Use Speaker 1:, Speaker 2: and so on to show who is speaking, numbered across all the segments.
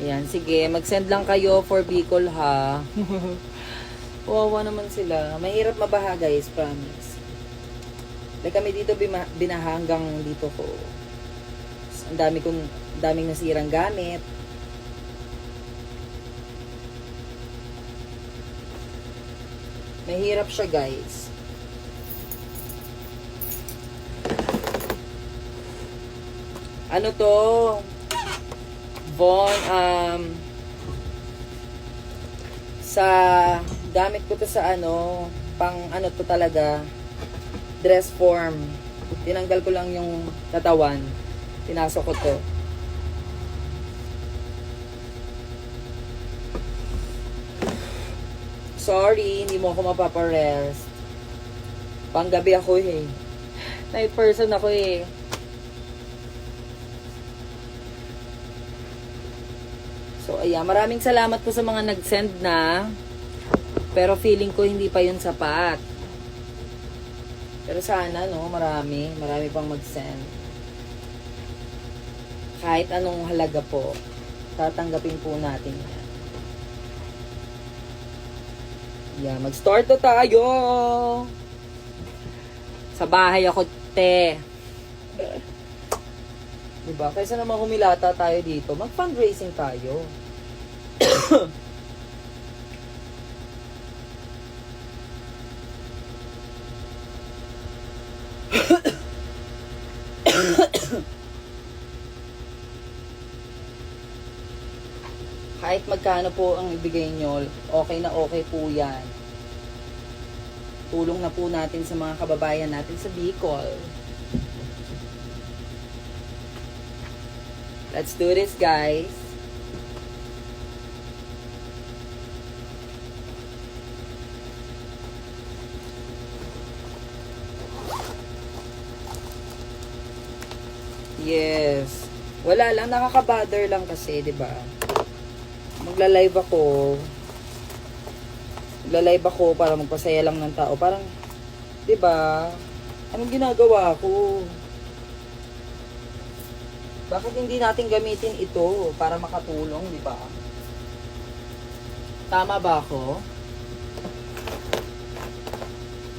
Speaker 1: Ayan, sige, mag-send lang kayo for Bicol ha. Wawa naman sila. Mahirap mabaha guys, promise. Like kami dito binaha hanggang dito ko. Ang daming nasirang gamit. Mahirap siya guys. Ano to? Von, sa gamit ko to sa ano, pang ano to talaga, dress form. Tinanggal ko lang yung katawan. Pinasok ko to. Sorry, hindi mo ako mapaparest. Panggabi ako eh. Night person ako eh. So, ayan. Maraming salamat po sa mga nag-send na. Pero feeling ko hindi pa yun sapat. Pero sana, no? Marami pang mag-send. Kahit anong halaga po, tatanggapin po natin yan. Yeah, mag-start na tayo! Sa bahay ako, te. Diba? Kaysa naman humilata tayo dito, mag-fundraising tayo. Kahit magkano po ang ibigay nyo, okay na okay po yan. Tulong na po natin sa mga kababayan natin sa Bicol. Let's do this, guys. Yes. Wala lang, nakaka-bother lang kasi, 'di ba? Magla-live ako. Magla-live ako para magpasaya lang ng tao. Parang, 'di ba? Anong ginagawa ko? Bakit hindi natin gamitin ito para makatulong, 'di ba? Tama ba ako?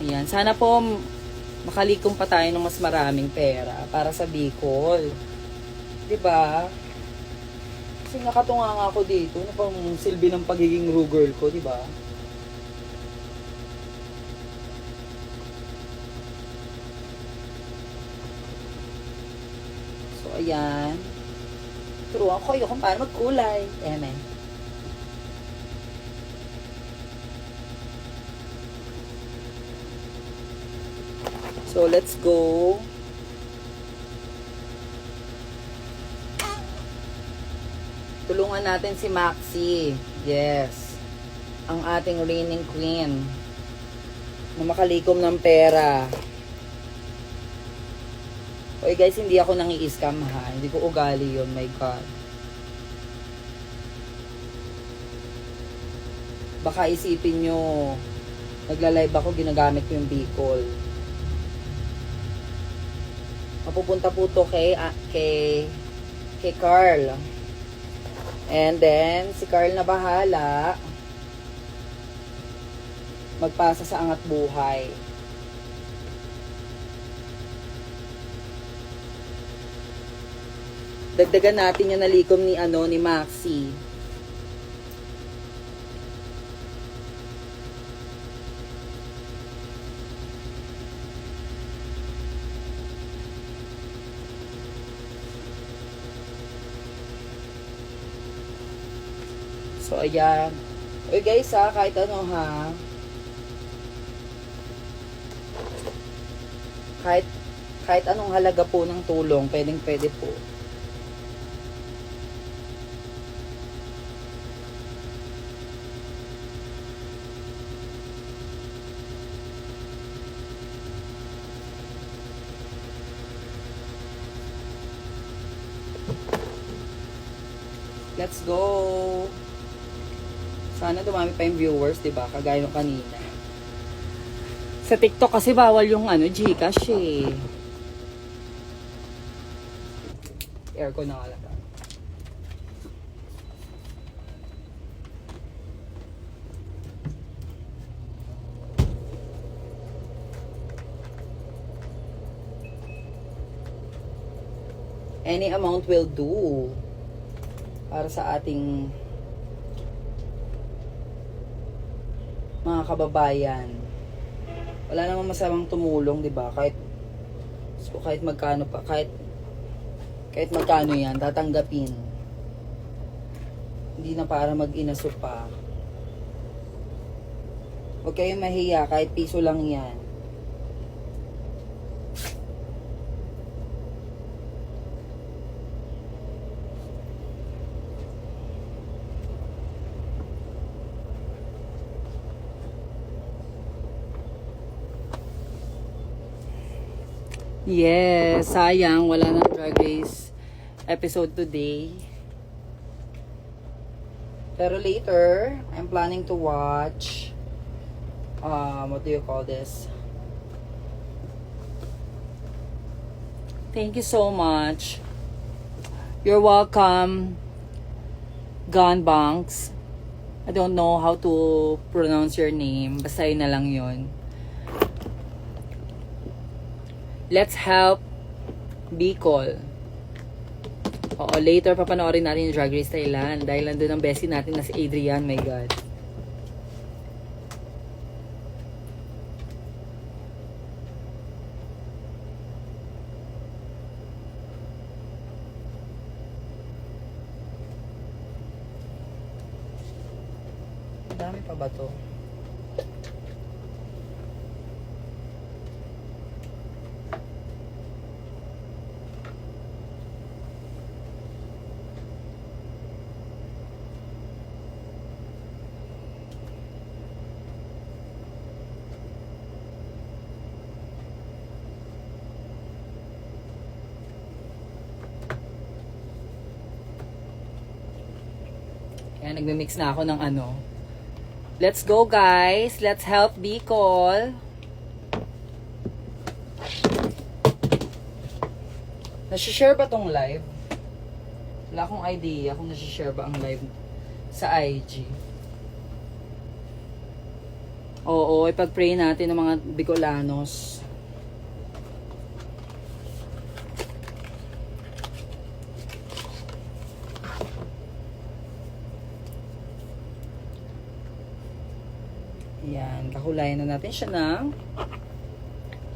Speaker 1: Ayan, sana po makalikom pa tayo ng mas maraming pera para sa Bicol. 'Di ba? Kasi nakatunga nga ako dito, na pang silbi ng pagiging rugirl ko, 'di ba? So ayan. Turuan ko kayo kung paano magkulay. Amen. So let's go. Tulungan natin si Maxi. Yes. Ang ating reigning queen. Na makalikom ng pera. Oy guys, hindi ako nangi-scam ha. Hindi ko ugali yun. My God. Baka isipin nyo, nagla-live ako, ginagamit ko yung Bicol. Mapupunta po to kay Carl. And then, si Carl na bahala magpasa sa Angat Buhay. Dagdagan natin yung nalikom ni ni Maxi. So, ayan. Uy guys ha, kahit ano ha. Kahit anong halaga po ng tulong, pwede po. Let's go! Sana dumami pa yung viewers, diba? Kagaya nung kanina. Sa TikTok kasi bawal yung Gcash eh. Aircon na nga lang. Any amount will do para sa ating mga kababayan. Wala namang masamang tumulong, 'di ba? Kahit magkano pa, kahit magkano 'yan, tatanggapin. Hindi na para mag-inaso pa. Huwag kayong mahiya, kahit piso lang 'yan. Yes, sayang wala na Drag Race episode today. Pero later, I'm planning to watch what do you call this? Thank you so much. You're welcome, Gun Banks. I don't know how to pronounce your name. Basta yun na lang yun. Let's help Bicol. Oo, later papanoorin natin yung Drag Race Thailand dahil nandun ang bestie natin na si Adrian, my God. Dami pa ba to? Kaya nagme-mix na ako ng ano. Let's go guys. Let's help Bicol. Nasi-share ba tong live? Wala akong idea kung nasi-share ba ang live sa IG. Oo, ipag-pray natin ng mga Bicolanos. Yan, kahulayan na natin siya ng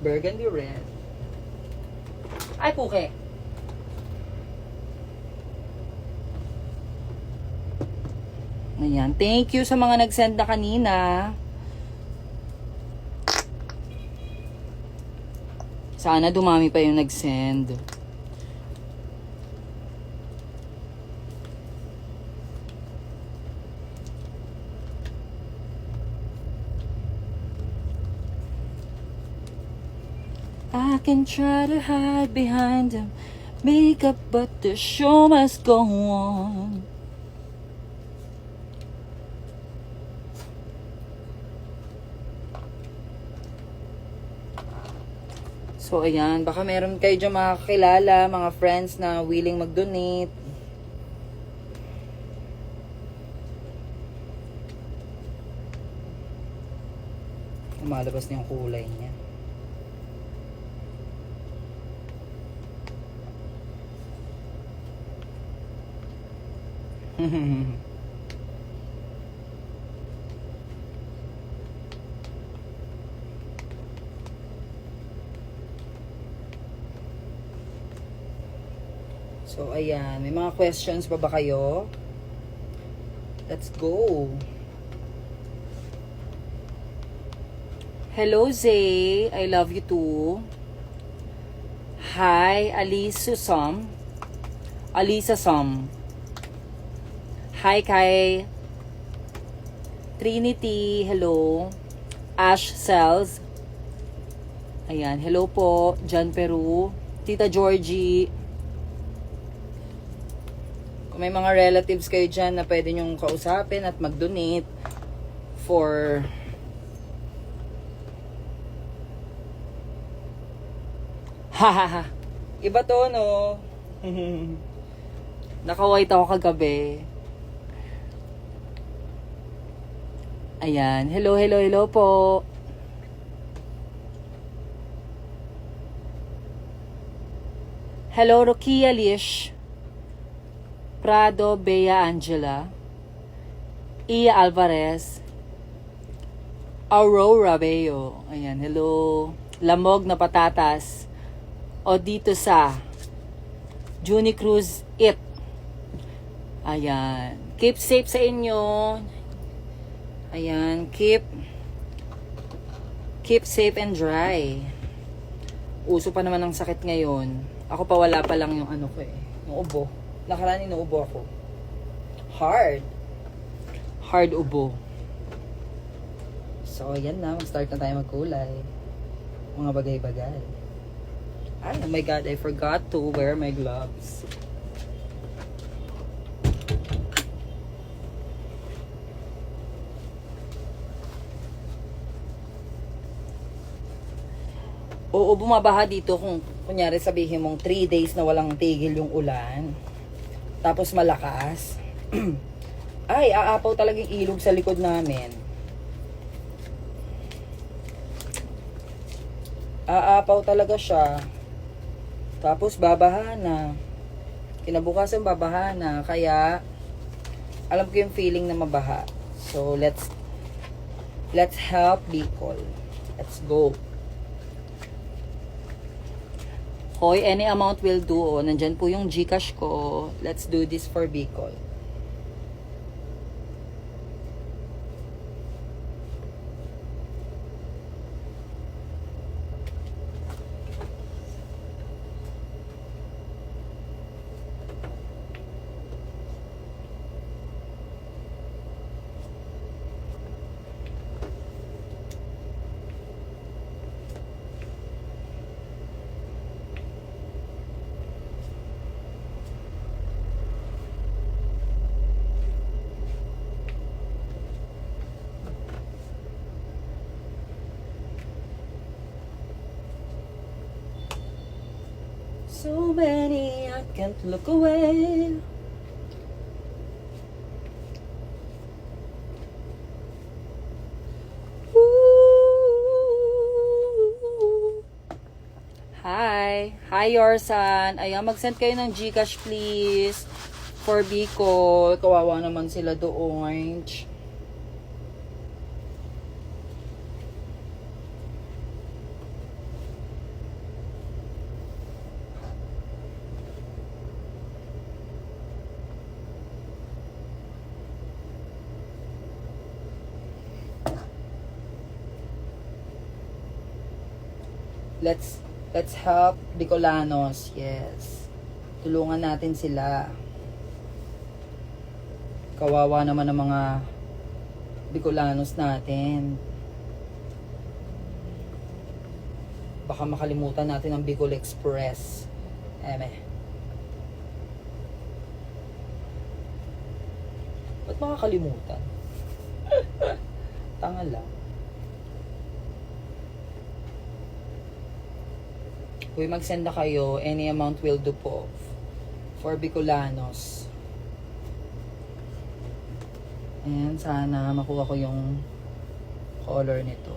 Speaker 1: burgundy red. Ay, puke! Ayan, thank you sa mga nag-send na kanina. Sana dumami pa yung nag-send. I can try to hide behind them makeup, but the show must go on. So, ayan. Baka meron kayo dyan mga kakilala, mga friends na willing mag-donate. Lumalabas na yung kulay niya. So, ayan. May mga questions pa ba kayo? Let's go. Hello, Zay. I love you too. Hi, Alisa Som. Hi, kay Trinity. Hello. Ash Cells. Ayan. Hello po. John Peru. Tita Georgie. Kung may mga relatives kayo dyan na pwede nyong kausapin at mag-donate for hahaha. Iba to, no? Naka-white ako kagabi. Ayan. Hello po. Hello, Rokia Lish. Prado, Bea Angela. Iya Alvarez. Aurora Beo. Ayan, hello. Lamog na patatas. O dito sa Junie Cruz It. Ayan. Keep safe sa inyo. Ayan, keep safe and dry. Uso pa naman ng sakit ngayon. Ako pa wala pa lang yung ano ko eh. Yung ubo. Nakaraan inuubo ako. Hard ubo. So, yan na. Mag-start na tayo magkulay. Mga bagay-bagay. Ay, oh my God. I forgot to wear my gloves. Oo, bumabaha dito kung kunyari sabihin mong 3 days na walang tigil yung ulan. Tapos malakas. Ay, aapaw talagang ilog sa likod namin. Aapaw talaga siya. Tapos babaha na. Kinabukasan babaha na. Kaya, alam ko yung feeling na mabaha. So, let's help Bicol. Let's go. Hoy, any amount will do. Oh. Nandyan po yung GCash ko. Let's do this for Bicol. So many, I can't look away. Ooh. Hi, Yorsan. Ayan, mag-send kayo ng GCash please. For Bicol. Kawawa naman sila doon. Let's help Bicolanos. Yes. Tulungan natin sila. Kawawa naman ang mga Bicolanos natin. Baka makalimutan natin ang Bicol Express. Ba't makakalimutan? Tanga lang. Kung mag-send na kayo, any amount will do po for Bicolanos. And sana makuha ko yung color nito.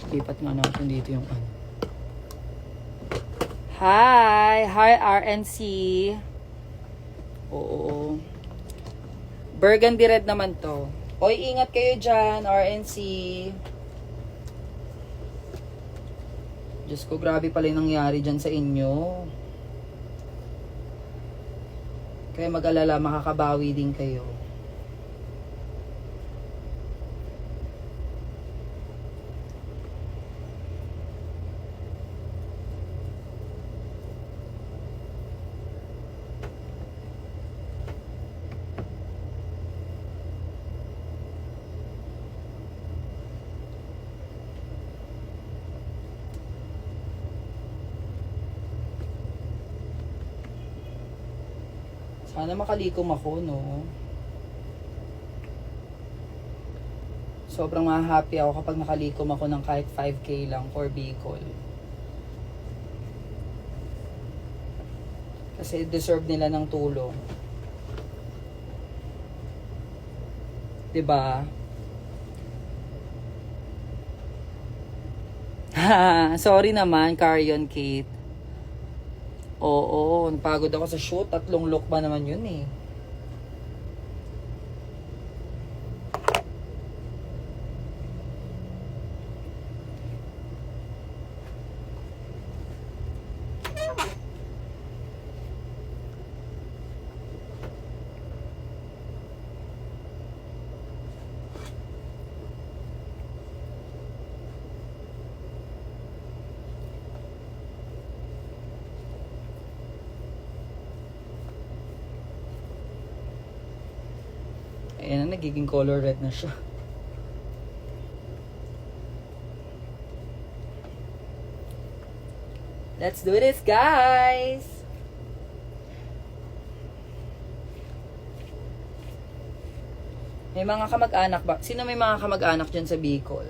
Speaker 1: Lipat nga natin dito yung ano. Hi RNC. Oo. Burgundy red naman to. Oy, ingat kayo dyan, RNC. Diyos ko, grabe pala yung nangyari dyan sa inyo. Kaya mag-alala, makakabawi din kayo. Sana makalikom ako, no? Sobrang happy ako kapag nakalikom ako ng kahit 5K lang for Bicol. Kasi deserve nila ng tulong. 'Di ba? Sorry naman, Carion Kate. Oo, napagod ako sa shoot. 3 look ba naman yun eh. Ayan na, nagiging color red na siya. Let's do this, guys! May mga kamag-anak ba? Sino may mga kamag-anak dyan sa Bicol?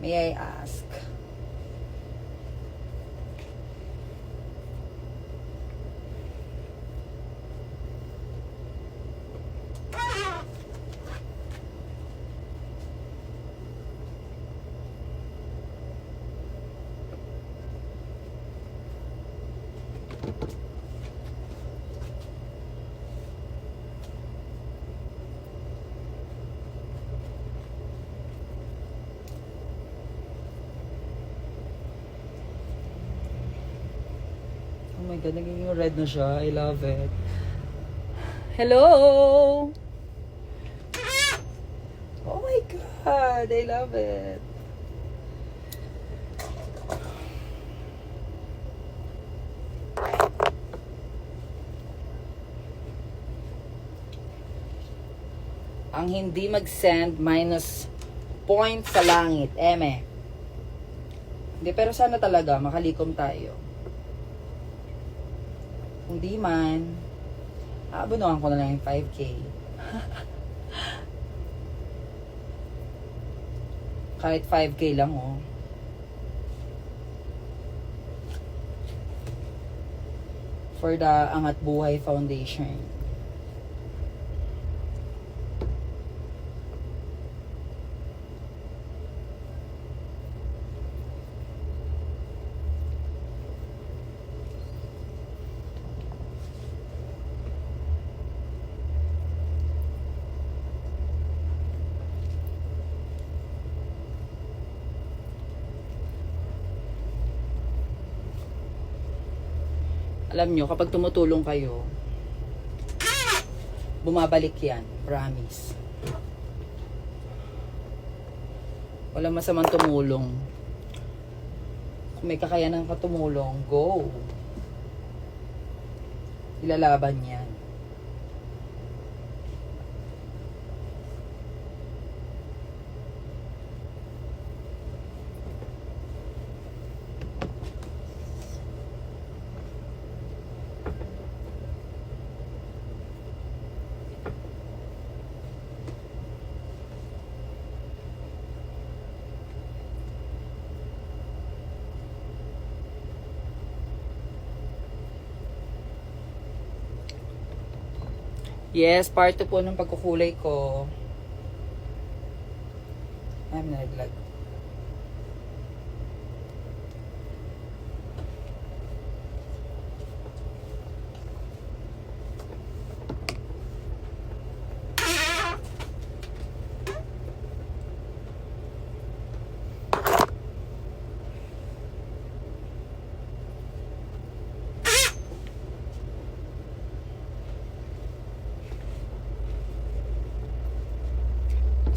Speaker 1: May I ask? Oh my God, nagiging red na siya. I love it. Hello! Oh my God, I love it. Ang hindi mag-send minus point sa langit. Eme. Hindi, pero sana talaga makalikom tayo. Kung di man, aabunuhan ko na lang yung 5K. Kahit 5K lang, oh. For the Angat Buhay Foundation. Alam nyo, kapag tumutulong kayo, bumabalik yan. Promise. Walang masamang tumulong. Kung may kakayanan ka tumulong, go. Ilalaban yan. Yes, part 2 po ng pagkukulay ko. Ay, nalaglag.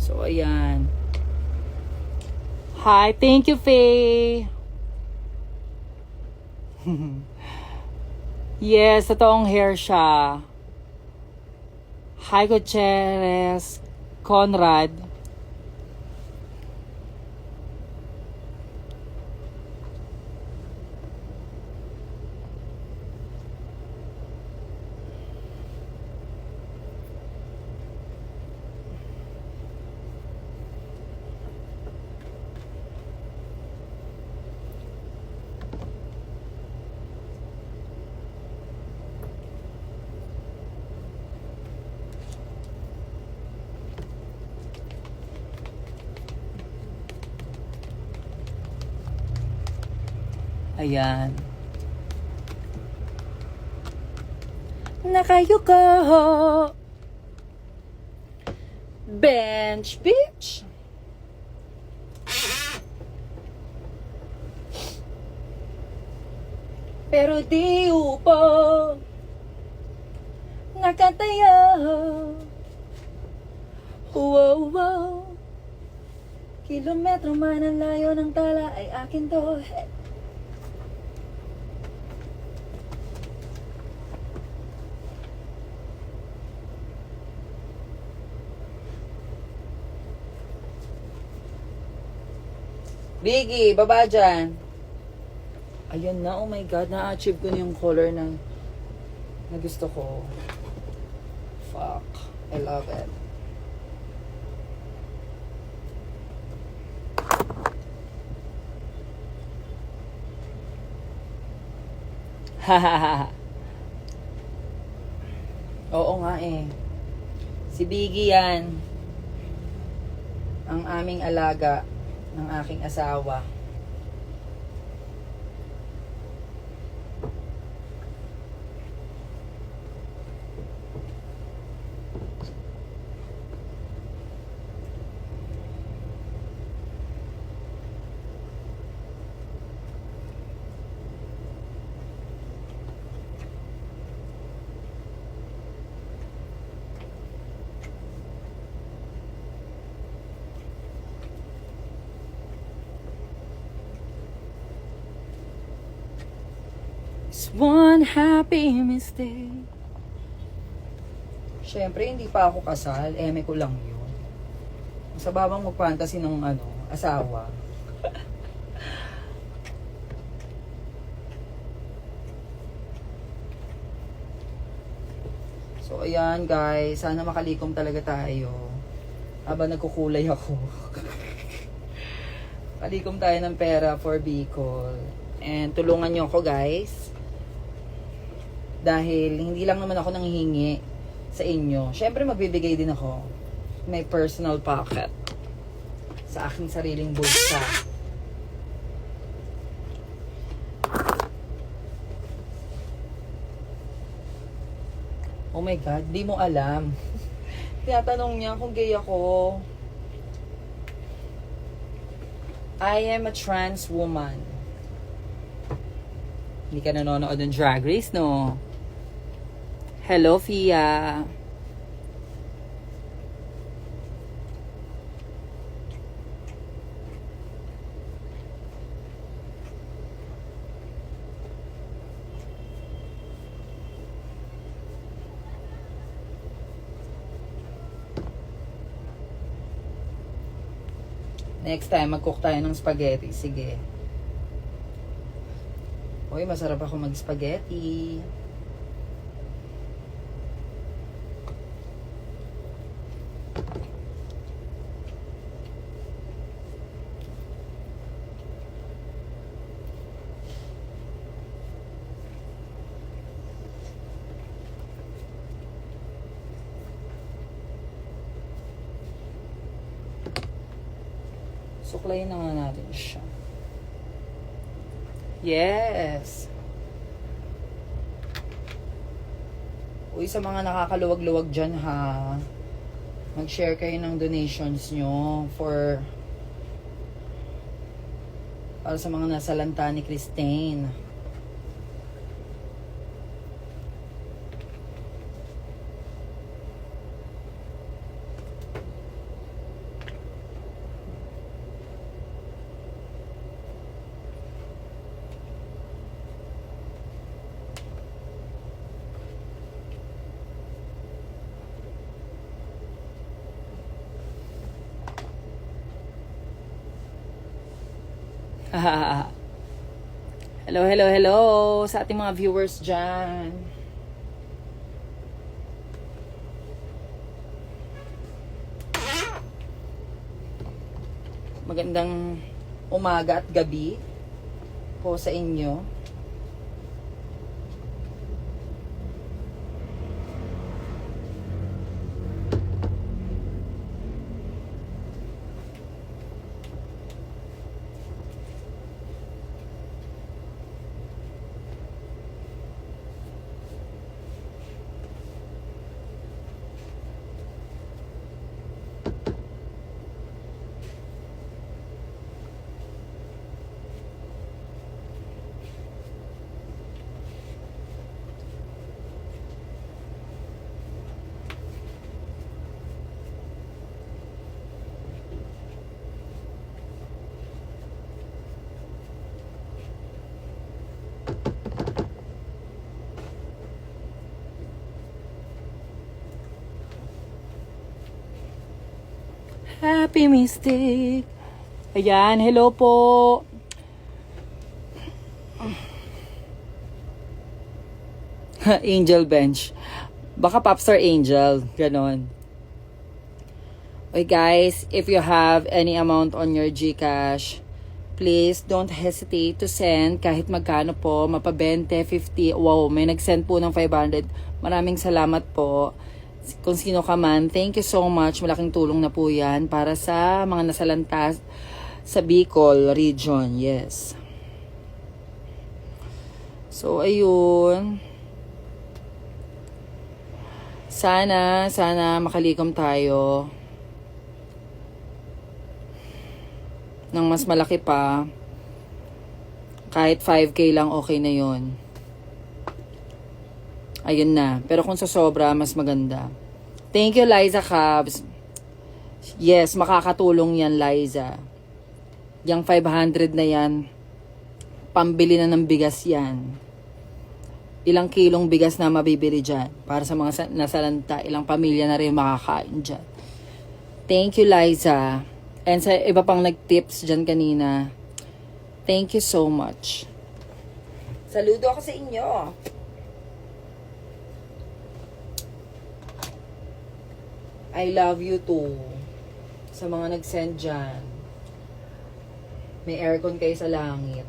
Speaker 1: So, ayan. Hi, thank you, Faye. Yes, totoong hair siya. Hi, Gutierrez. Conrad. Ayan. Nakayuko. Bench, bitch. Pero di upo. Nakatayo. Wow, wow. Kilometro man ang layo ng tala ay akin to. Biggie, baba dyan. Ayan na, oh my God, na-achieve ko na yung color na gusto ko. Fuck, I love it. Hahaha. Oo nga eh. Si Biggie yan. Ang aming alaga ng aking asawa. It's one happy mistake. Siyempre, hindi pa ako kasal. Eme ko lang yun. Sa babang magfantasy ng asawa. So, ayan guys. Sana makalikom talaga tayo. Habang nagkukulay ako. Kalikom tayo ng pera for Bicol. And tulungan nyo ako guys. Dahil hindi lang naman ako nanghihingi sa inyo. Siyempre magbibigay din ako. May personal pocket. Sa aking sariling bulsa. Oh my God, di mo alam. Tinatanong niya kung gay ako. I am a trans woman. Hindi ka nanonood ng Drag Race, no? Hello, Fia. Next time, mag-cook tayo ng spaghetti. Sige. Uy, masarap ako mag-spaghetti. Suklayin na nga natin siya. Yes! Uy, sa mga nakakaluwag-luwag dyan ha, mag-share kayo ng donations nyo para sa mga nasa lanta ni Christine. Hello, hello, hello sa ating mga viewers dyan. Magandang umaga at gabi po sa inyo. Happy Mystic. Ayan, hello po. Angel Bench. Baka Popstar Angel. Ganon. Okay guys, if you have any amount on your GCash, please don't hesitate to send kahit magkano po. Mapa 20, 50. Wow, may nag-send po ng 500. Maraming salamat po. Kung sino ka man, thank you so much. Malaking tulong na po yan para sa mga nasalanta sa Bicol region. Yes. So, ayun. Sana makalikom tayo ng mas malaki pa. Kahit 5K lang, okay na yon. Ayun na. Pero kung sa sobra, mas maganda. Thank you, Liza Cabs. Yes, makakatulong yan, Liza. Yang 500 na yan, pambili na ng bigas yan. Ilang kilong bigas na mabibili dyan. Para sa mga nasalanta, ilang pamilya na rin makakain dyan. Thank you, Liza. And sa iba pang nag-tips dyan kanina, thank you so much. Saludo ako sa inyo. I love you too. Sa mga nag-send dyan. May aircon kayo sa langit.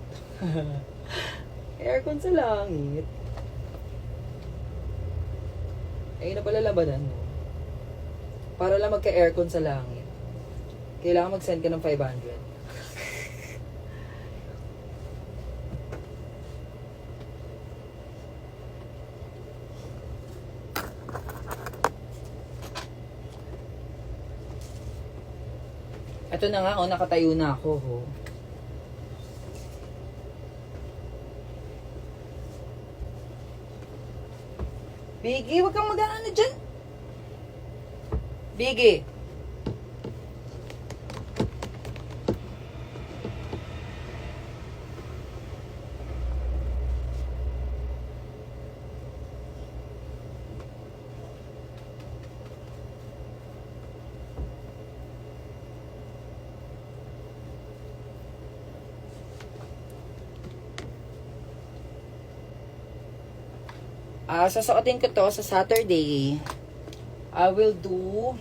Speaker 1: Aircon sa langit. Ayun na pala labanan mo. Para lang magka-aircon sa langit. Kailangan mag-send ka ng 500. Ito na nga, nakatayo na ako. Biggie, wag kang mag-ano dyan. Biggie. Sasuotin ko to sa Saturday. I will do,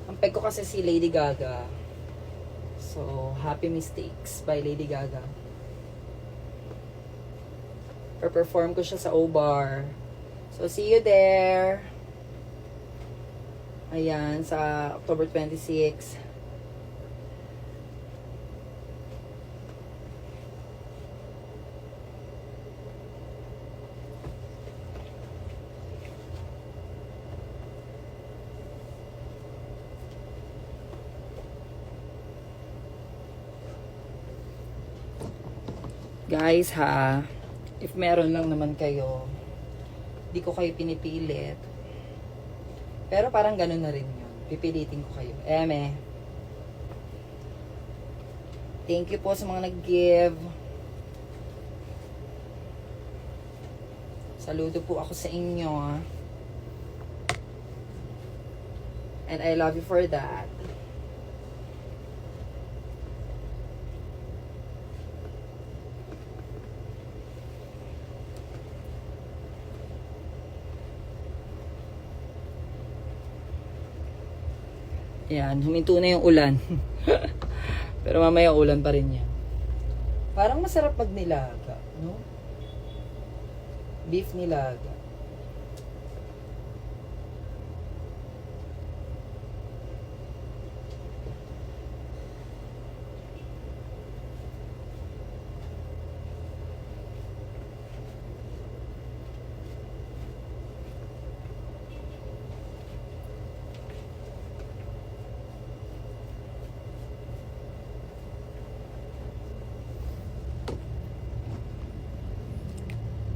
Speaker 1: ang peg ko kasi si Lady Gaga. So, Happy Mistakes by Lady Gaga. Per-perform ko siya sa O-Bar. So, see you there. Ayan, sa October 26. Guys ha, if meron lang naman kayo, di ko kayo pinipilit. Pero parang ganun na rin yun. Pipilitin ko kayo. Eme. Thank you po sa mga nag-give. Saludo po ako sa inyo. And I love you for that. Yan, huminto na yung ulan. Pero mamaya ulan pa rin yan. Parang masarap pag nilaga, no? Beef nilaga.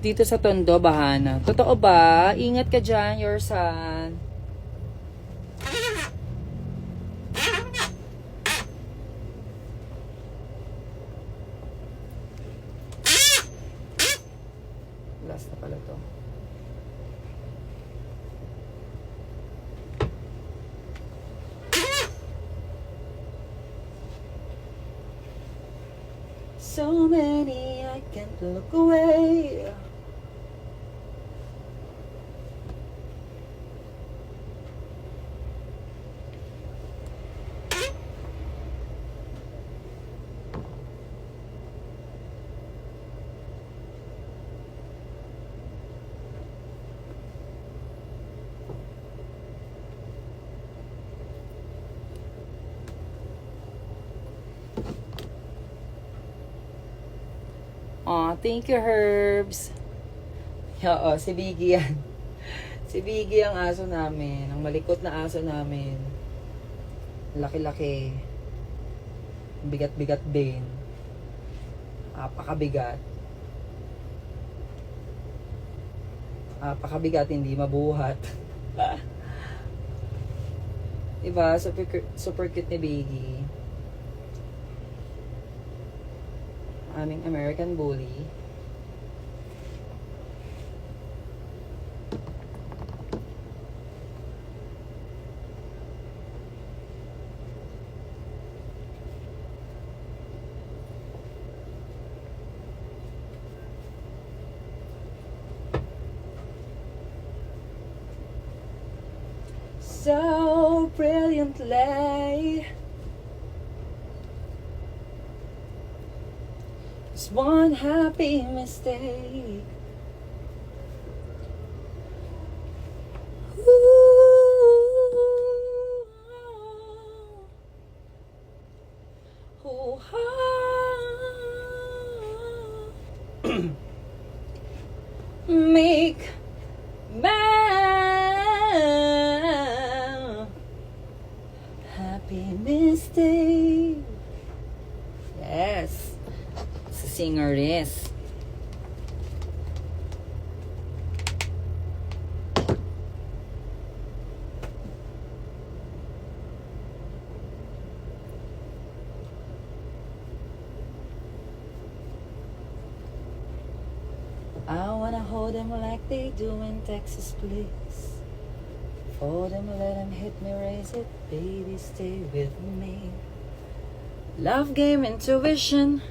Speaker 1: Dito sa Tondo, bahana. Totoo ba? Ingat ka dyan, your son. Last na pala to. So many I can't look away. Aw, thank you, Herbs. Oo, si Biggie yan. Si Biggie ang aso namin. Ang malikot na aso namin. Laki-laki. Bigat-bigat din. Apakabigat. Apakabigat, hindi mabuhat. Diba? Super cute ni Biggie. Aming American Bully. So brilliantly. It's one happy mistake. Ooh, make my happy mistake. Yes. Singer is. I wanna hold them like they do in Texas, please. Fold them, let them hit me, raise it, baby, stay with me. Love game, intuition.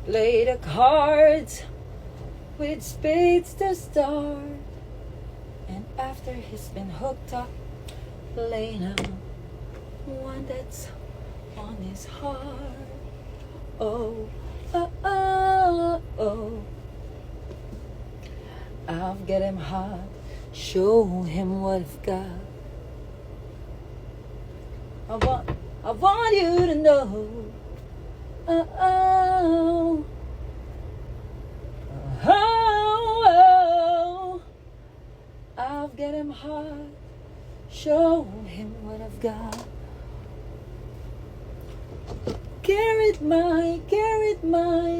Speaker 1: Play the cards with spades to start. And after he's been hooked up, play now one that's on his heart. Oh, oh, oh, oh. I'll get him hot, show him what I've got. I want you to know. Oh, oh, oh, oh. I'll get him hot, show him what I've got. Carrot mine,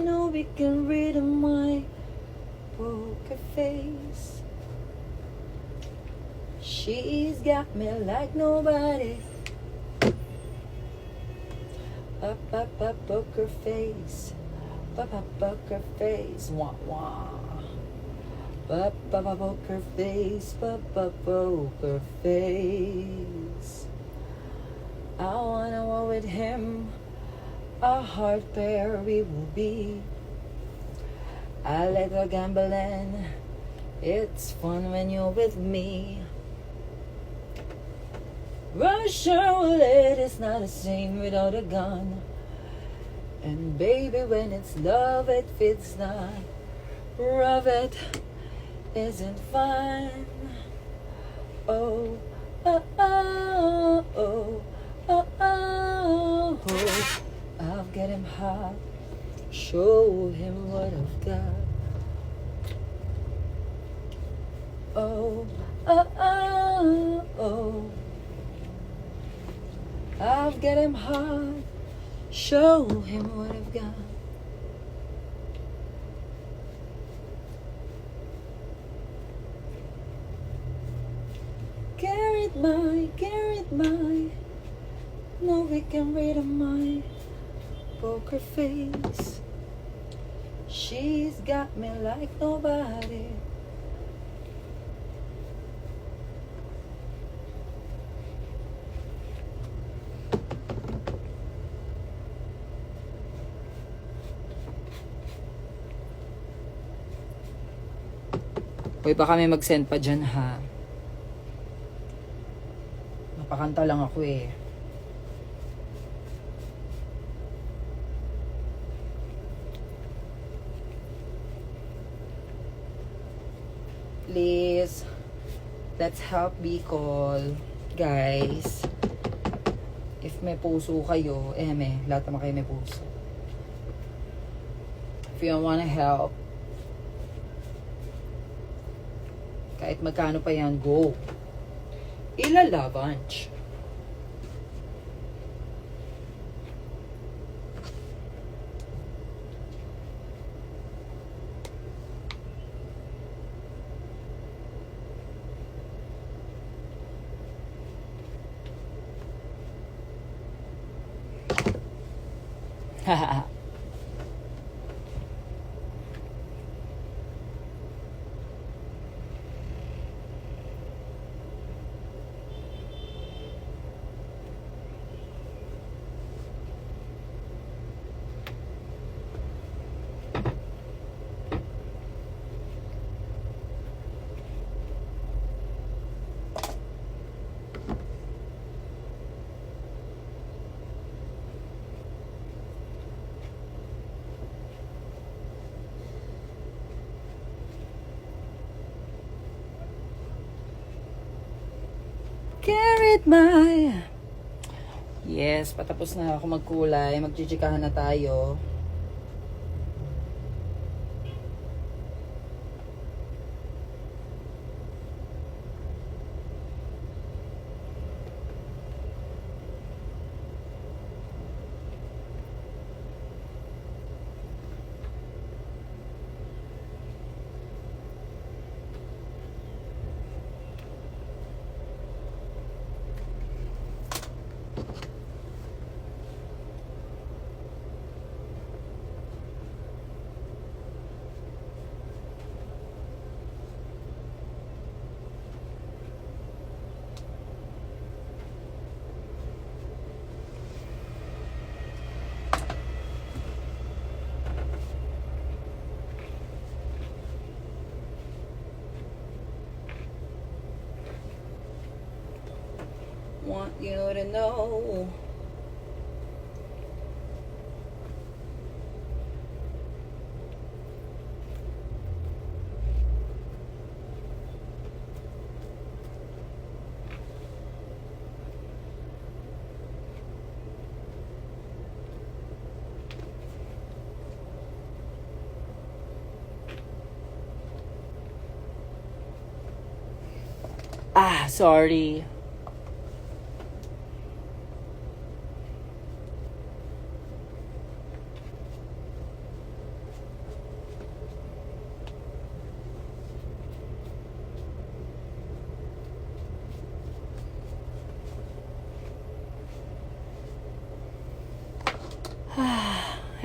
Speaker 1: oh, we can read of my poker face. She's got me like nobody. Up, poker face. Up, poker face. Wah, wah. Up, poker face. Up, poker face. I wanna war with him. A hard pair we will be. I like the gambling. It's fun when you're with me. Russian roulette is not the same without a gun. And baby, when it's love, it fits not. Rough it isn't fun. Oh, oh, oh, oh, oh, oh, oh. I'll get him hot, show him what I've got. Oh, oh, oh, oh. I'll get him hot, show him what I've got. Carrot my, no, we can read on my poker face. She's got me like nobody. Pwede ba kami mag-send pa dyan, ha? Napakanta lang ako eh. Please, let's help Bicol. Guys, if may puso kayo, lahat naman kayo may puso. If you wanna help, kahit magkano pa yan, go. Ilalabanch. Haha. Carried my... Yes, patapos na ako magkulay. Magchichikahan na tayo. Want you to know. Sorry.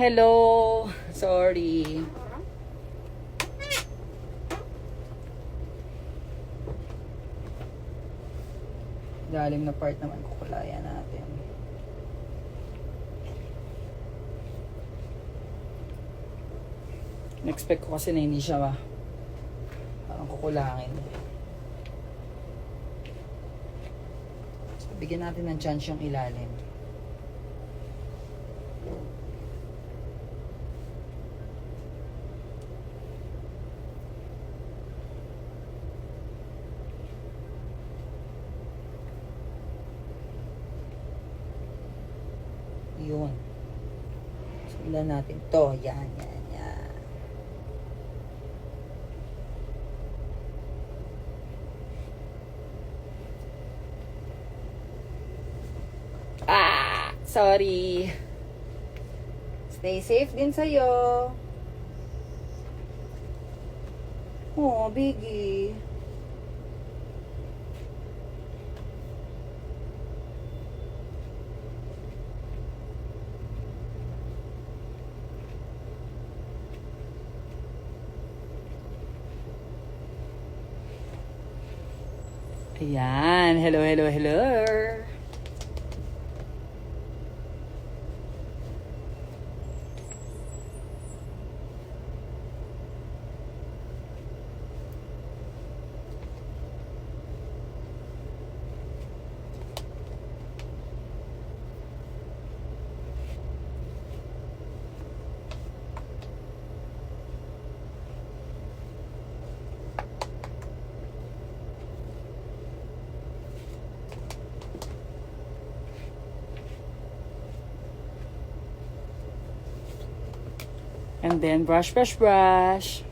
Speaker 1: Hello. Sorry. Lalim na part naman kukulayan natin. Expect ko kasi na hindi siya parang kukulangin. So, bigyan natin ng chance yung ilalim. Yun. Sundan natin to. Yan, yan, yan. Sorry. Stay safe din sa'yo. Oh, Biggie. Ayan. Hello, hello, hello. And then brush, brush, brush.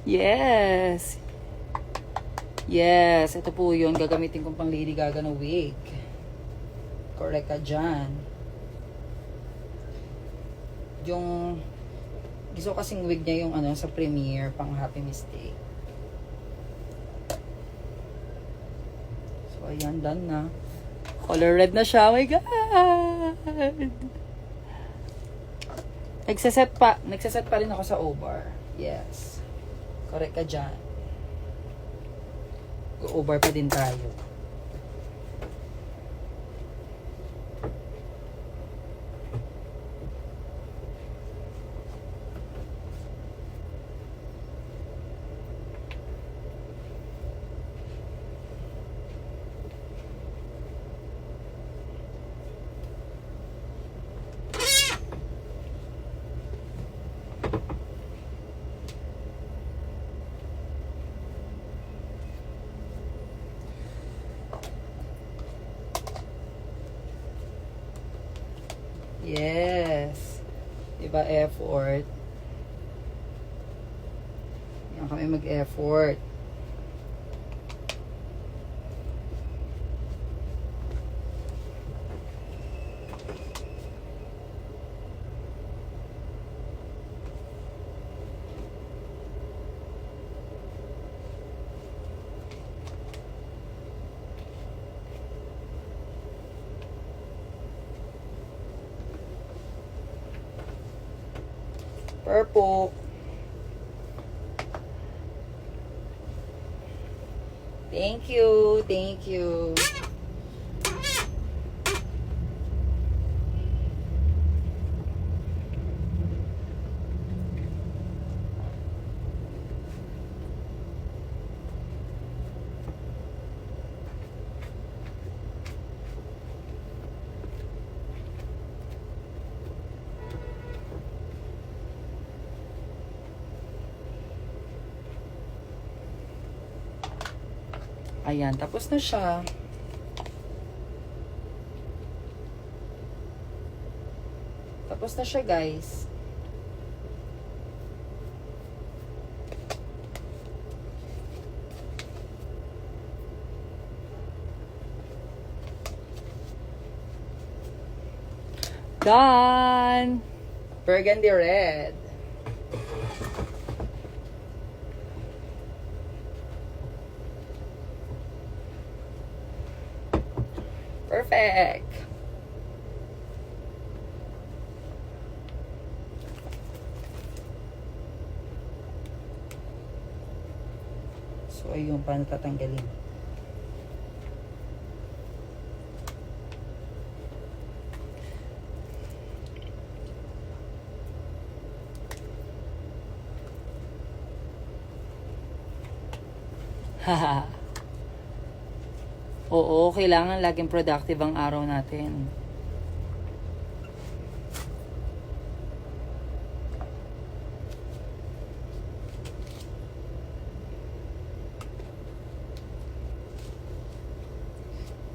Speaker 1: Yes. Yes, ito po yun. Gagamitin kong pang Lady Gaga na wig. Correct ka dyan. Yung gusto kasing wig niya yung ano sa premiere pang Happy Mistake. So ayan, done na. Color red na siya. Oh my God! Nagsaset pa rin ako sa O-bar. Yes. Correct ka dyan. O-bar pa din tayo. Yes. Diba, effort. Yan kami mag-effort. Purple. Thank you. Thank you. Ayan, tapos na siya. Tapos na siya, guys. Done! Burgundy red. Perfect. So, ayun, paano tatanggalin? Haha. Oo, kailangan laging productive ang araw natin.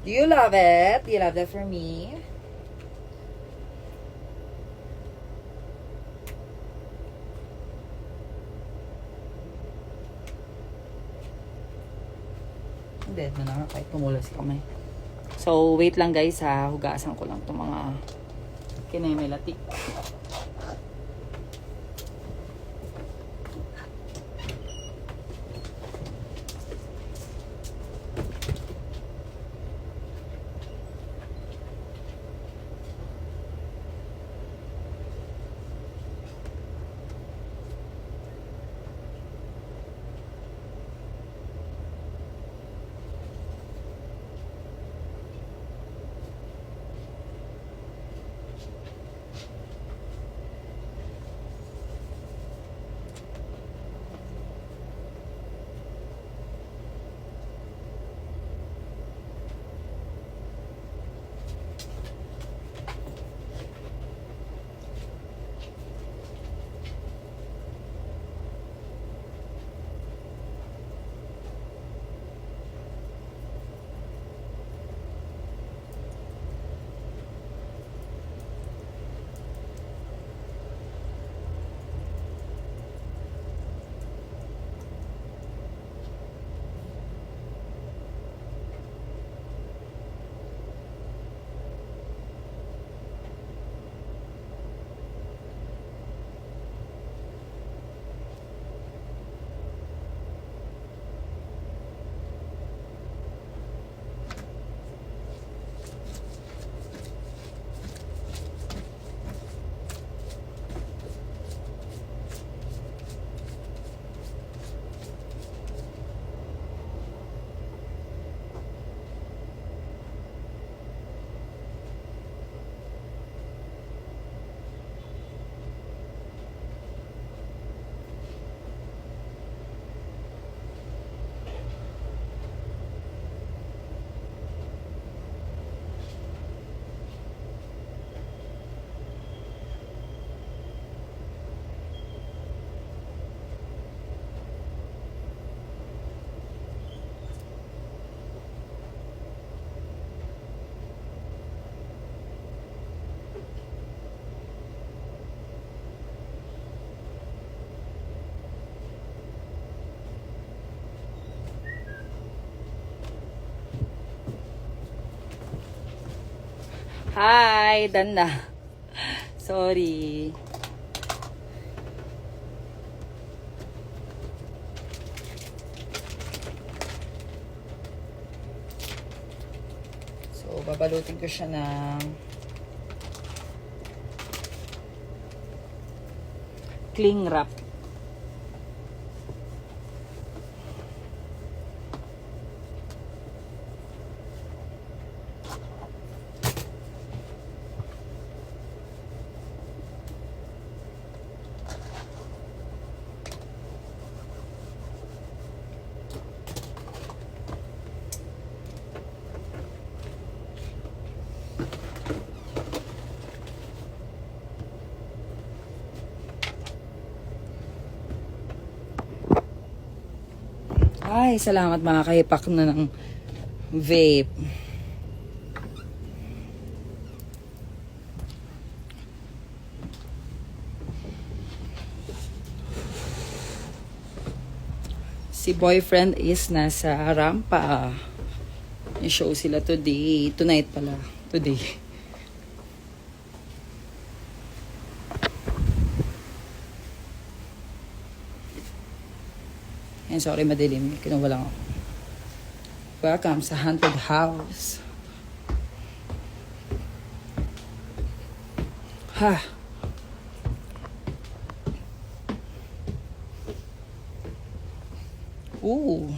Speaker 1: Do you love it? Do you love that for me? Dead na nga kahit tumulas kamay. So, wait lang guys ha. Hugasan ko lang itong mga kinemelatik. Hi, done na. Sorry. So, babalutin ko siya ng cling wrap. Ay, salamat mga kahipak na ng vape. Si boyfriend is nasa rampa. I-show sila today. Tonight pala. Today. And sorry, madilim. Kinuha lang ako. Welcome sa haunted house. Ha. Ooh.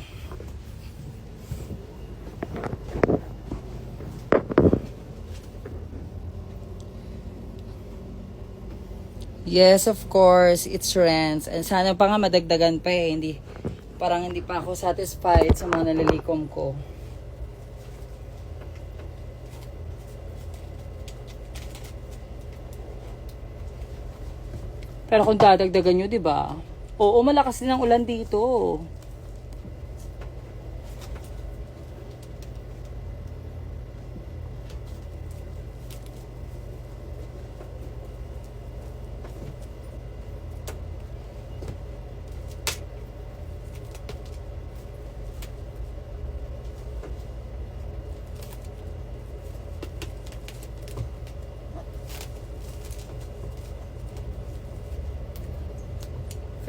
Speaker 1: Yes, of course. It's rents. And sana pa nga madagdagan pa eh. Parang hindi pa ako satisfied sa mga nalilikom ko. Pero kung dadagdagan nyo, di ba? Oo, malakas din ang ulan dito.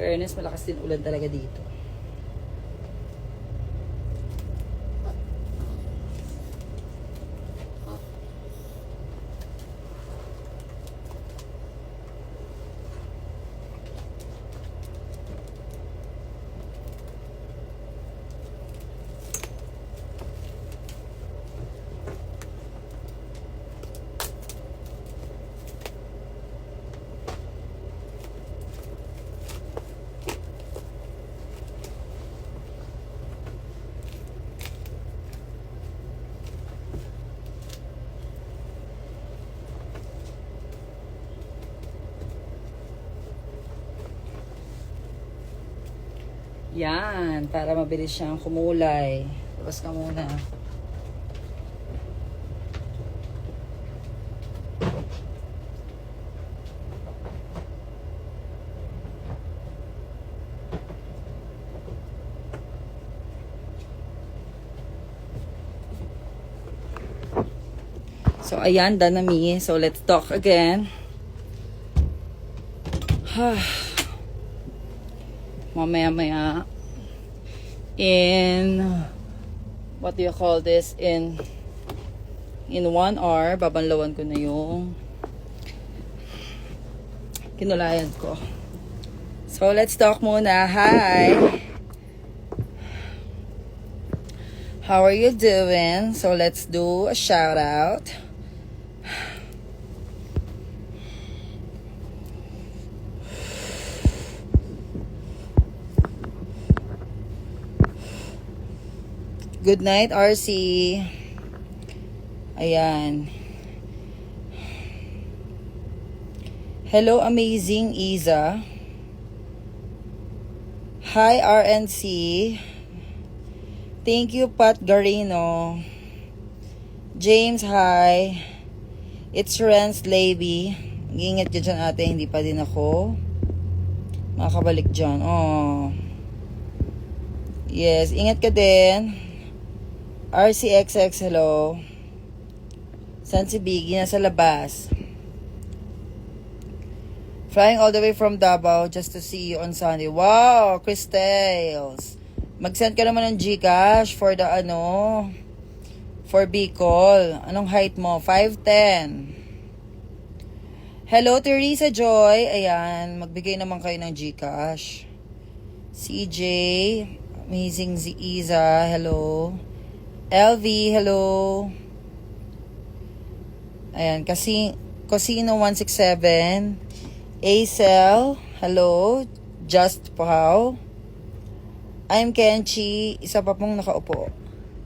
Speaker 1: Fairness, malakas din ulan talaga dito. Yan, para mabilis siyang kumulay. Labas ka muna. So, ayan, done na me. So, let's talk again. Mamaya-maya in what do you call this, in 1 hour babanlawan ko na yung kinulayan ko. So let's talk muna. Hi, how are you doing? So let's do a shout out. Good night, RC. Ayan. Hello, amazing Iza. Hi, RNC. Thank you, Pat Garino. James, hi. It's Renz Levy. Ingat dyan ate, hindi pa din ako makakabalik dyan. Oh. Yes, ingat ka din. RCXX, hello. Saan si Biggie? Nasa labas. Flying all the way from Davao just to see you on Sunday. Wow, Crystals. Mag-send ka naman ng GCash for the for Bicol. Anong height mo? 5'10". Hello, Teresa Joy. Ayan, magbigay naman kayo ng GCash. CJ, Amazing Ziza, hello. LV, hello. Ayan, Casino 167. Acel, hello. Just Pau. I'm Kenchi. Isa pa pong nakaupo.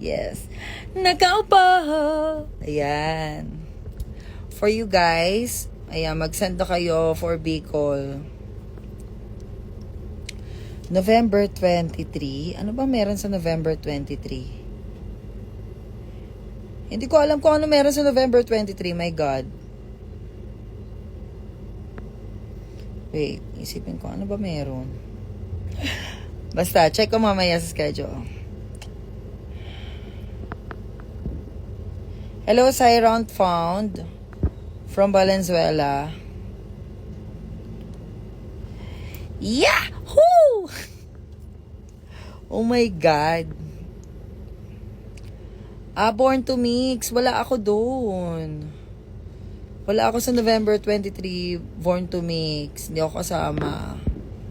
Speaker 1: Yes. Nakaupo. Ayan. For you guys, ayan, mag-send na kayo for Bicol. November 23. Ano ba meron sa November 23? Hindi ko alam kung ano meron sa November 23. My God. Wait, isipin ko. Ano ba meron? Basta, check ko mamaya sa schedule. Hello, Siron Found from Valenzuela. Yahoo! Oh my God. Born to Mix. Wala ako doon. Wala ako sa November 23, Born to Mix. Hindi ako kasama.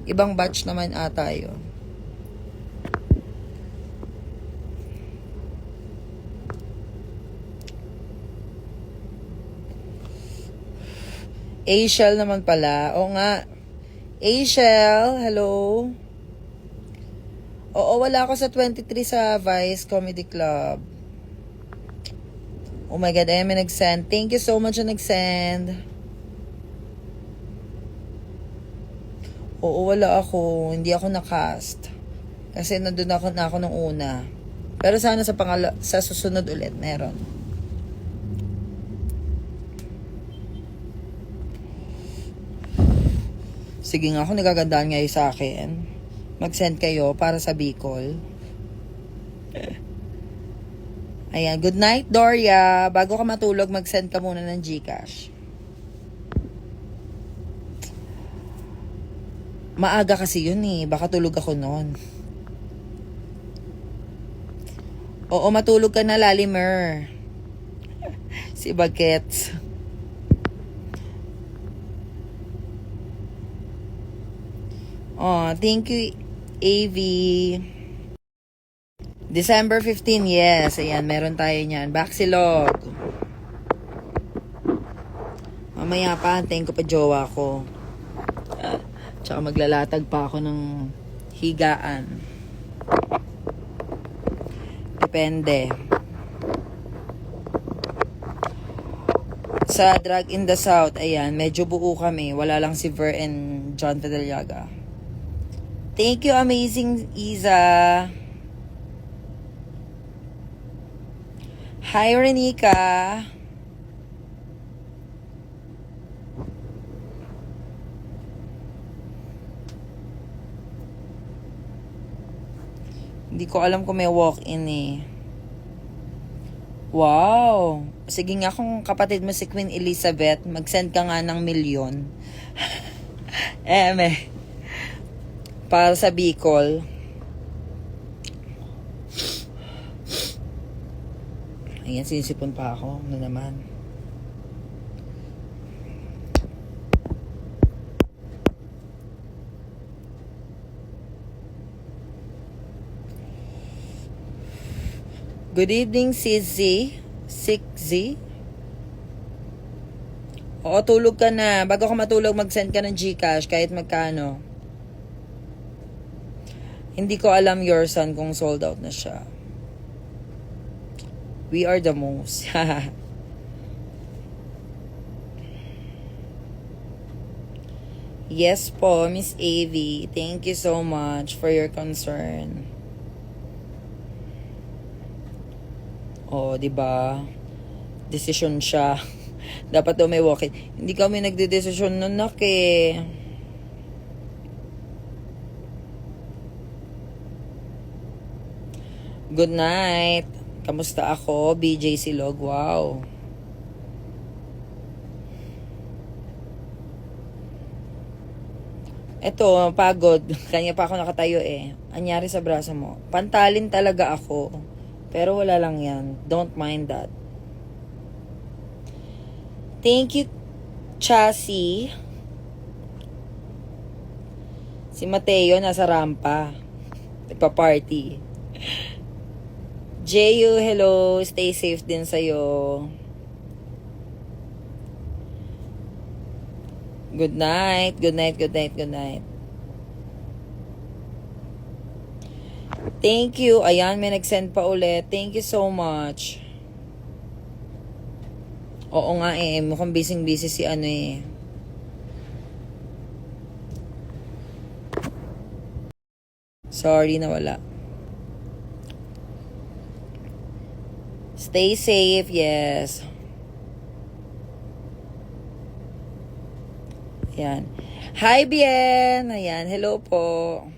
Speaker 1: Ibang batch naman ata yun. Ashel naman pala. Oo nga. Ashel, hello. Oo, wala ako sa 23 sa Vice Comedy Club. Oh my God, Emmy nag-send. Thank you so much na nag-send. Oo, wala ako. Hindi ako na-cast. Kasi nandun na ako nung una. Pero sana sa susunod ulit, meron. Sige nga, kung nagagandaan ngayon sa akin, mag-send kayo para sa Bicol. Ayan, good night, Doria. Bago ka matulog, mag-send ka muna ng GCash. Maaga kasi yun eh. Baka tulog ako noon. Oo, matulog ka na, Lalimer. Si Bagets. Oh, thank you, AV. December 15, yes. Ayan, meron tayo niyan. Baxilog. Mamaya pa, antayin ko pa jowa ko. Tsaka maglalatag pa ako ng higaan. Depende. Sa Drag in the South, ayan, medyo buo kami. Wala lang si Ver and John Fideliaga. Thank you, Amazing Iza. Hi, Renika. Hindi ko alam kung may walk-in eh. Wow. Sige nga, kung kapatid mo si Queen Elizabeth, mag-send ka nga ng 1,000,000. Para sa Bicol. Ayan, sinisipon pa ako. Ano naman. Good evening, CZ. 6Z. Oo, tulog ka na. Bago ka matulog, mag-send ka ng GCash kahit magkano. Hindi ko alam your son kung sold out na siya. We are the most. Yes po, Miss AV. Thank you so much for your concern. Oh, 'di ba? Decision siya. Dapat daw may walk-in. Hindi kami nagde-desisyon nun, nak eh. Good night. Kamusta ako? BJ Silog. Wow. Eto, pagod. Kanya pa ako nakatayo eh. Anyari sa braso mo. Pantalin talaga ako. Pero wala lang yan. Don't mind that. Thank you, Chassis. Si Mateo nasa rampa. Nagpa-party. Jeyu, hello. Stay safe din sa'yo. Good night. Good night, good night, good night. Thank you. Ayan, may nag-send pa ulit. Thank you so much. Oo nga eh. Mukhang busy si ano eh. Sorry na wala. Stay safe, yes. Ayan. Hi, Bien! Ayan, hello po.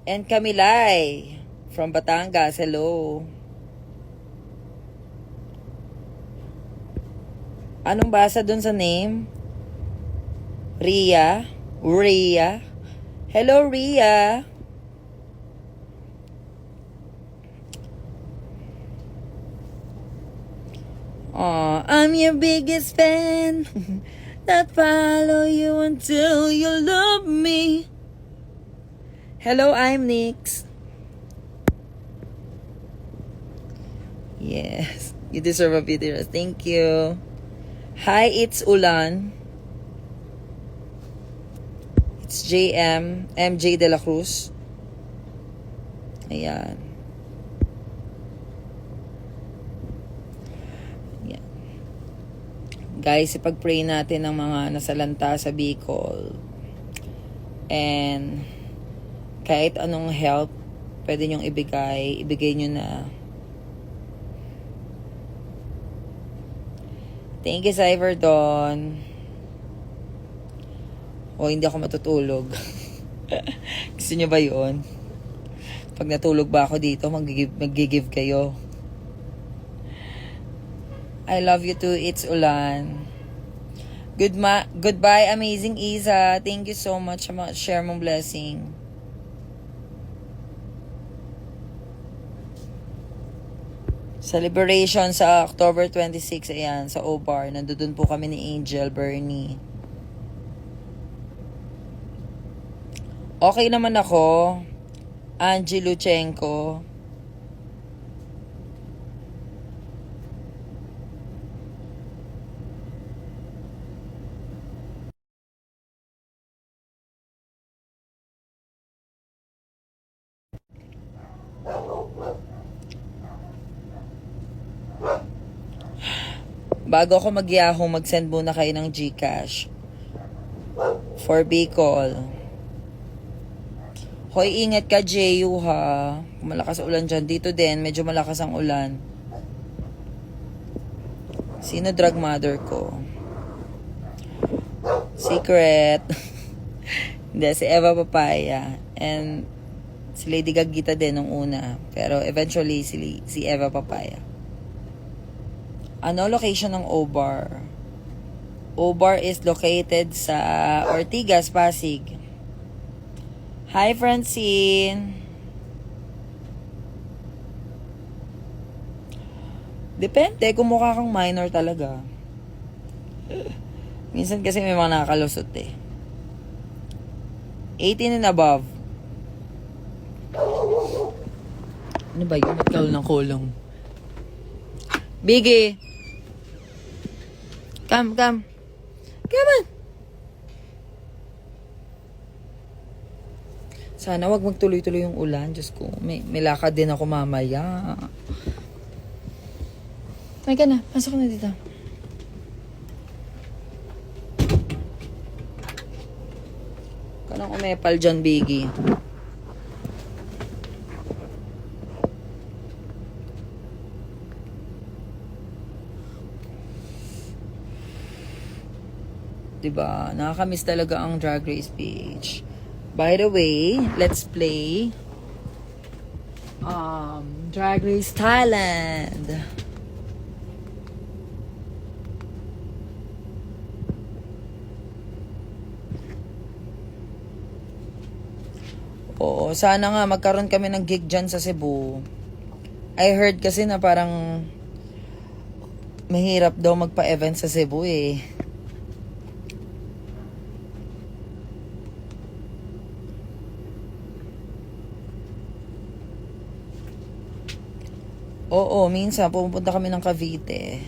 Speaker 1: And Camilay from Batangas, hello. Anong basa dun sa name? Ria? Ria? Hello, Ria. Aw, I'm your biggest fan. That follow you until you love me. Hello, I'm Nix. Yes, you deserve a video. Thank you. Hi, it's Ulan. It's JM, MJ De La Cruz. Ayan. Guys, ipag-pray natin ang mga nasalanta sa Bicol. And kahit anong help pwede nyong ibigay nyo na. Thank you, Cyber Dawn. O, hindi ako matutulog. Gusto nyo ba yun? Pag natulog ba ako dito, mag-give kayo. I love you too. It's Ulan. Goodbye, amazing Isa. Thank you so much sa share mong blessing. Celebration sa October 26, ayan, sa O-Bar. Nandun po kami ni Angel, Bernie. Okay naman ako. Angie Luchenko. Bago ako mag-Yahoo, mag-send muna kayo ng GCash. For Bicol. Hoy, ingat ka, Jeyu, ha. Malakas ulan dyan. Dito din, medyo malakas ang ulan. Sino drug mother ko? Secret. Hindi, si Eva Papaya. And si Lady Gagita din nung una. Pero eventually, si Eva Papaya. Ano location ng O-Bar? O-Bar is located sa Ortigas, Pasig. Hi, Francine. Depende kung mukha kang minor talaga. Minsan kasi may mga nakakalusot eh. 18 and above. Ano ba yun? Ba't ng kulong? Biggie! Come on. Sana wag magtuloy-tuloy yung ulan. Diyos ko, may lakad din ako mamaya. Ay ka na, pasok na dito. Kanang umepal dyan, Biggie. Diba? Nakakamiss talaga ang Drag Race PH. By the way, let's play Drag Race Thailand. Oo, sana nga magkaroon kami ng gig dyan sa Cebu. I heard kasi na parang mahirap daw magpa-event sa Cebu eh. Oo, minsan pupunta kami ng Cavite.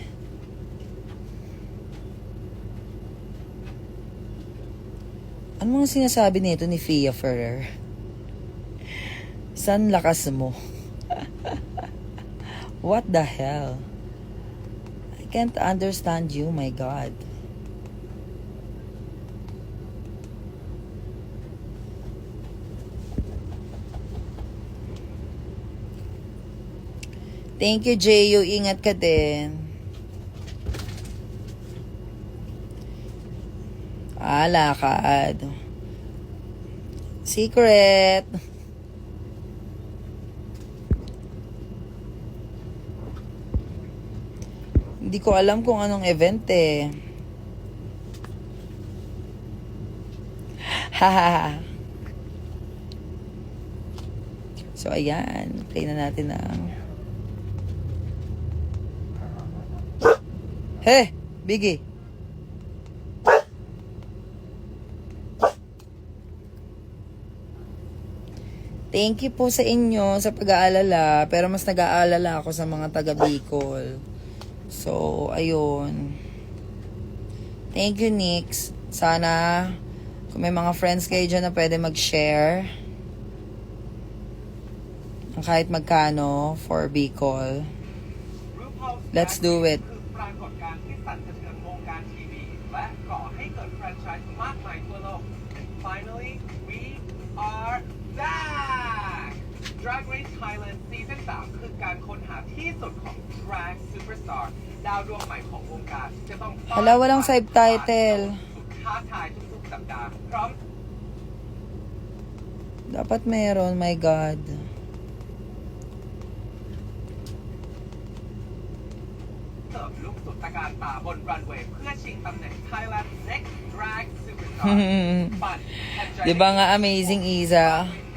Speaker 1: Ano mga sinasabi nito ni Fia Ferrer? San lakas mo? What the hell? I can't understand you, my God. Thank you, Jeyo. Ingat ka din. Lakad. Secret. Hindi ko alam kung anong event eh. Hahaha. So, ayan. Play na natin ang... Hey! Biggie! Thank you po sa inyo sa pag-aalala. Pero mas nag-aalala ako sa mga taga Bicol. So, ayun. Thank you, Nix. Sana, kung may mga friends kayo dyan na pwede mag-share ng kahit magkano for Bicol. Let's do it.
Speaker 2: ปรากฏการณ์ที่สั่นสะเทือนวงการทีวีและก่อให้เกิดแฟรนไชส์มากมายทั่วโลก Finally we are back Drag Race Thailand Season 3 คือการค้นหาที่สุดของ Drag Superstar ดาวดวงใหม่ของวงการจะต้อง
Speaker 1: Hala, walang subtitle.
Speaker 2: สุดท้าทายทุกๆสัปดาห์พร้อม
Speaker 1: Dapat meron, my God.
Speaker 2: เสิร์ฟลุกสุดตะการตาบนรันเวย์เพื่อชิงตำแหน่ง Thailand Next Drag Superstar ปั่น
Speaker 1: Di ba nga amazing, Isa?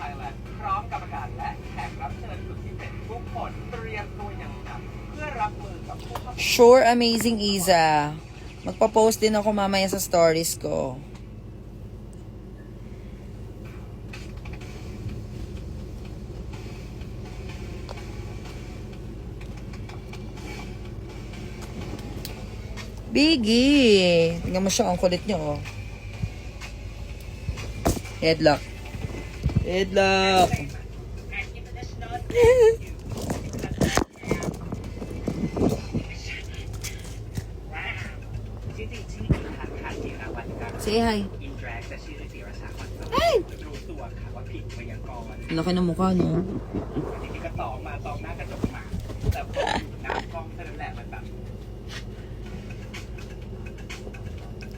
Speaker 2: Thailand พร้อมกรรมการและแขกรับเชิญสุดพิเศษทุกคนเตรียมตัวอย่างหนักเพื่อรับมือกับผู้เข้า
Speaker 1: Sure, amazing, Isa. Magpa-post din ako mamaya sa stories ko. Biggie! Tingnan mo siya, ang kulit niyo, oh. Headlock. Headlock. Say hi. Hi! Laki ng mukha, no?
Speaker 2: ที่ก็ตองมาตองหน้ากระจกมาแต่พออยู่หน้ากล้องเท่านั้นแหละมันแบบ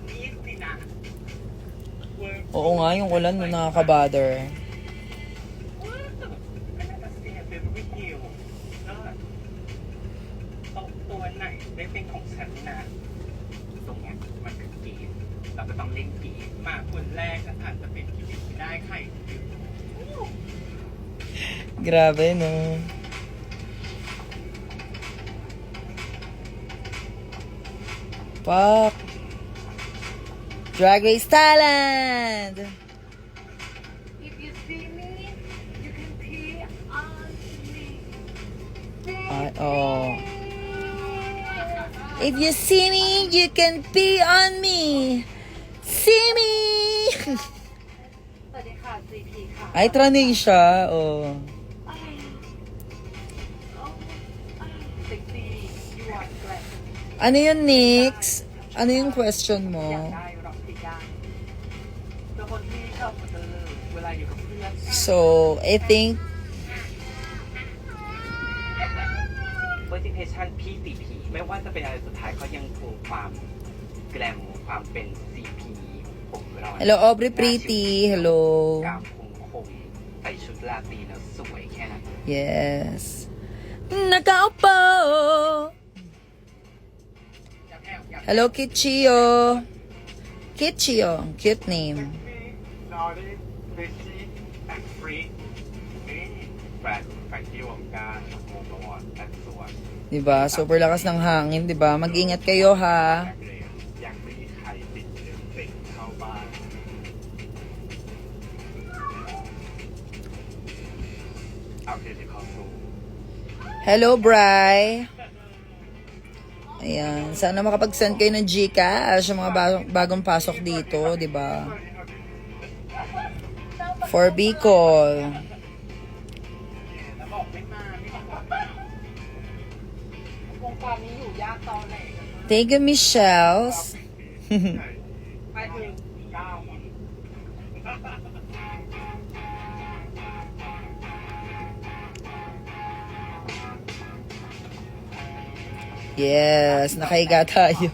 Speaker 2: นี่สินะ
Speaker 1: Oo nga, yung ulan mo nakaka-bother.
Speaker 2: ก็น่าจะเสียเป็นวิฮิวแล้วตรงตัวไหนไม่เป็นของฉันนะตรงเนี้ยมันคือเกมเราก็ต้องเล่นเกมมาคนแรกก็อาจจะเป็นที่ดีที่ได้ใคร
Speaker 1: Grabe, no? Fuck. Drag Race Thailand!
Speaker 3: If you see me, you can pee on me.
Speaker 1: Ay, oh. If you see me, you can pee on me. See me!
Speaker 3: สวัสดีค่ะ CP ค่ะ
Speaker 1: Ay, tranay siya. Oh.
Speaker 3: Sexy, you are black.
Speaker 1: Ano yun, Nix? Ano yung question
Speaker 2: อยาก
Speaker 1: mo?
Speaker 2: ได้หรอกที่ยากเป็นคนที่ชอบเจอเวลาอยู่กับเพื่อน
Speaker 1: So, I think
Speaker 2: เวอร์จิเพชั่นพี่ตีผีไม่ว่าจะเป็นอะไรสุดท้ายเขายังคงความแกลมความเป็น CP ผมเรา
Speaker 1: Hello, Aubrey Pretty. Hello.
Speaker 2: กามคมใส่ชุดลาตรีแล้วสวยแค่นั้น
Speaker 1: Yes. Nakaupo! Hello, Kichio. Kichio. Cute name.
Speaker 2: นอริเบชิแ ฟรีนี่แฟนที่วงการวงกวอนแอดสวน
Speaker 1: Diba? Super lakas ng hangin, diba? Mag-ingat kayo, ha?
Speaker 2: ยังไม่มีใครติดเข้าบ้านเอาเคที่เข้าสู่
Speaker 1: Hello, Bri! Ayan. Sana makapag-send kayo ng Gcash sa mga bagong pasok dito, diba? For Bicol. Thank you, Michelle.
Speaker 2: ไปถึง9
Speaker 1: Yes, nakahiga tayo.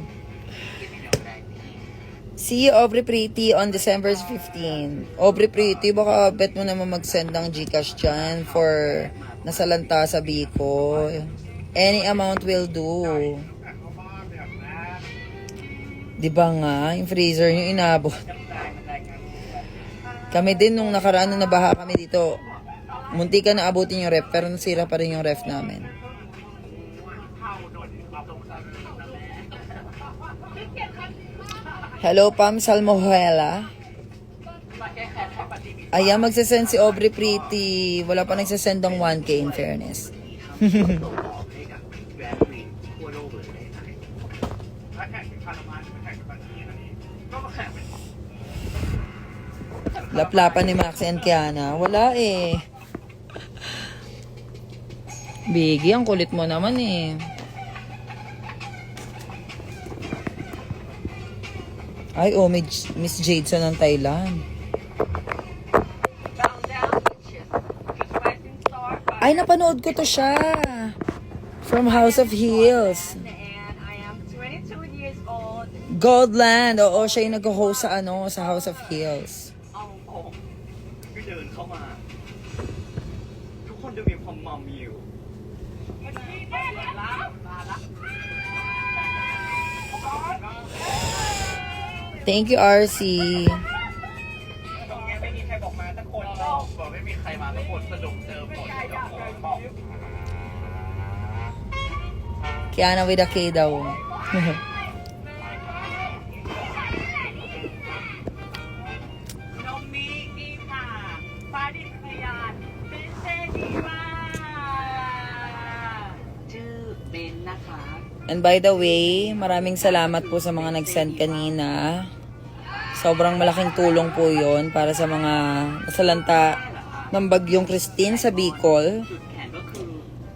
Speaker 1: See you, Aubrey Pretty, on December 15. Aubrey Pretty, baka bet mo naman mag-send ng Gcash dyan for nasalanta sa Bicol. Any amount will do. Diba nga, yung freezer nyo inabot. Kami din nung nakaraan nung nabaha kami dito, munti ka na abutin yung ref, pero nasira pa rin yung ref namin. Hello, Pam Salmohuela. Ayan, magsasend si Aubrey Pretty. Wala pa nagsasend ng 1K in fairness. Laplapan ni Max and Kiana. Wala eh. Biggie, ang kulit mo naman eh. Ay, oh, Miss Jadeson ng Thailand. Ay, napanood ko to siya. From House of Hills.
Speaker 3: And I am 22 years old.
Speaker 1: Goldland. Oo, siya yung nag-host sa sa House of Hills.
Speaker 2: เอาตรงคือเดินเข้ามา ทุกคนดูมีความมัมอยู่
Speaker 1: Thank you, RC.
Speaker 2: ตรงนี้ไม่มีใครบอกมาสักคนบอกไม่มีใครมาสักคนสนุกเจอหมด
Speaker 1: Kiana with a K daw.
Speaker 3: นมมีกีตาฟาดิพยานเป็นเซดีว่าชื่อเบนนะคะ
Speaker 1: And by the way, maraming salamat po sa mga nag-send kanina. Sobrang malaking tulong po yon para sa mga nasalanta ng bagyong Christine sa Bicol.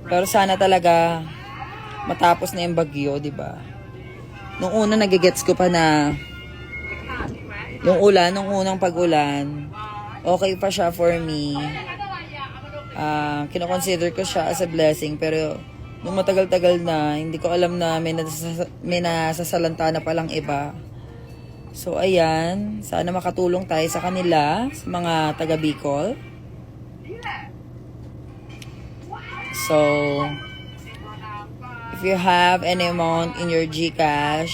Speaker 1: Pero sana talaga matapos na yung bagyo, di ba? Nung una nagigets ko pa na yung ulan, nung unang pag-ulan, okay pa siya for me. Kinoconsider ko siya as a blessing, pero nung matagal-tagal na, hindi ko alam na may nasasalanta na palang iba. So, ayan. Sana makatulong tayo sa kanila, sa mga taga Bicol. So, if you have any amount in your GCash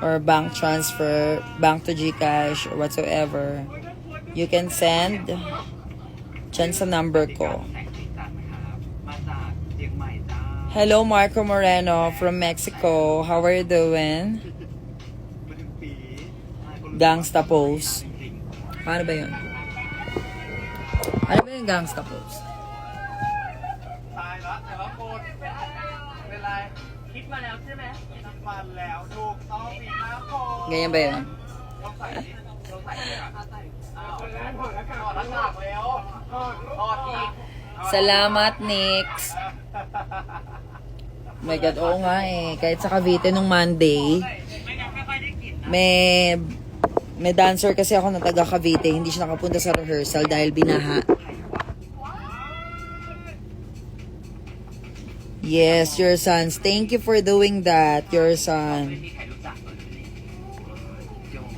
Speaker 1: or bank transfer, bank to GCash or whatsoever, you can send dyan sa number ko.
Speaker 2: มาจากเชียงใหม่จ้า
Speaker 1: Hello, Marco Moreno from Mexico. How are you doing?
Speaker 2: มาถึงปี
Speaker 1: Gangsta pose. Paano ba yun? Ano ba yung gangsta pose?
Speaker 2: ตายแล้วแต่ละคนเป็นไรคิดมาแล้วใช่ไหมคิดมาแล้วถูกต้องปีหน้าคน
Speaker 1: Ganyan ba yun?
Speaker 2: ต้องใส่ดิต้องใส่เลยอ่ะอ้าวถอดหน้ากากแล้วถอดอีก
Speaker 1: Salamat, Nix. Oh my God, oo nga eh. Kahit sa Cavite nung Monday,
Speaker 2: ไม่งั้นไม่ค่อยได้กินนะ
Speaker 1: may dancer kasi ako na taga Cavite. Hindi siya nakapunta sa rehearsal dahil binaha. Yes, your sons. Thank you for doing that, your
Speaker 2: ไม่
Speaker 1: son.
Speaker 2: มีใครรู้จักเลยโยง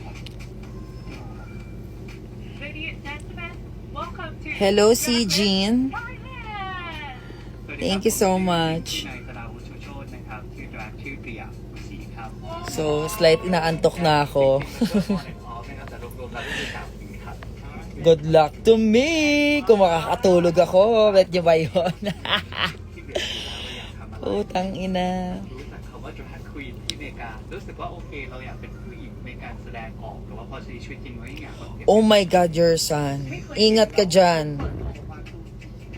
Speaker 3: Ladies and gentlemen, welcome to
Speaker 1: Hello, si Jean.
Speaker 3: Thailand.
Speaker 1: Thank you so much.
Speaker 2: นายสราวุฒิชูโชตินะครับชื่อดราชื่อเปียกสีครับ
Speaker 1: So, slight inaantok na ako.
Speaker 2: พร้อมนะครับแต่รวมๆแล้วก็คือ3ปีครับ
Speaker 1: Good luck to me! Kung makakatulog ako, bet nyo ba yun? Putang ina.
Speaker 3: รู้จักคำว่า drag queen ที่อเมริการู้สึกว่าโอเคเราอยากเป็นผู้หญิงในการแสดงออกแต่ว่าพอใช้ชีวิตจริงเราไม่อยากแบบ
Speaker 1: Oh my God, your son. Ingat ka dyan.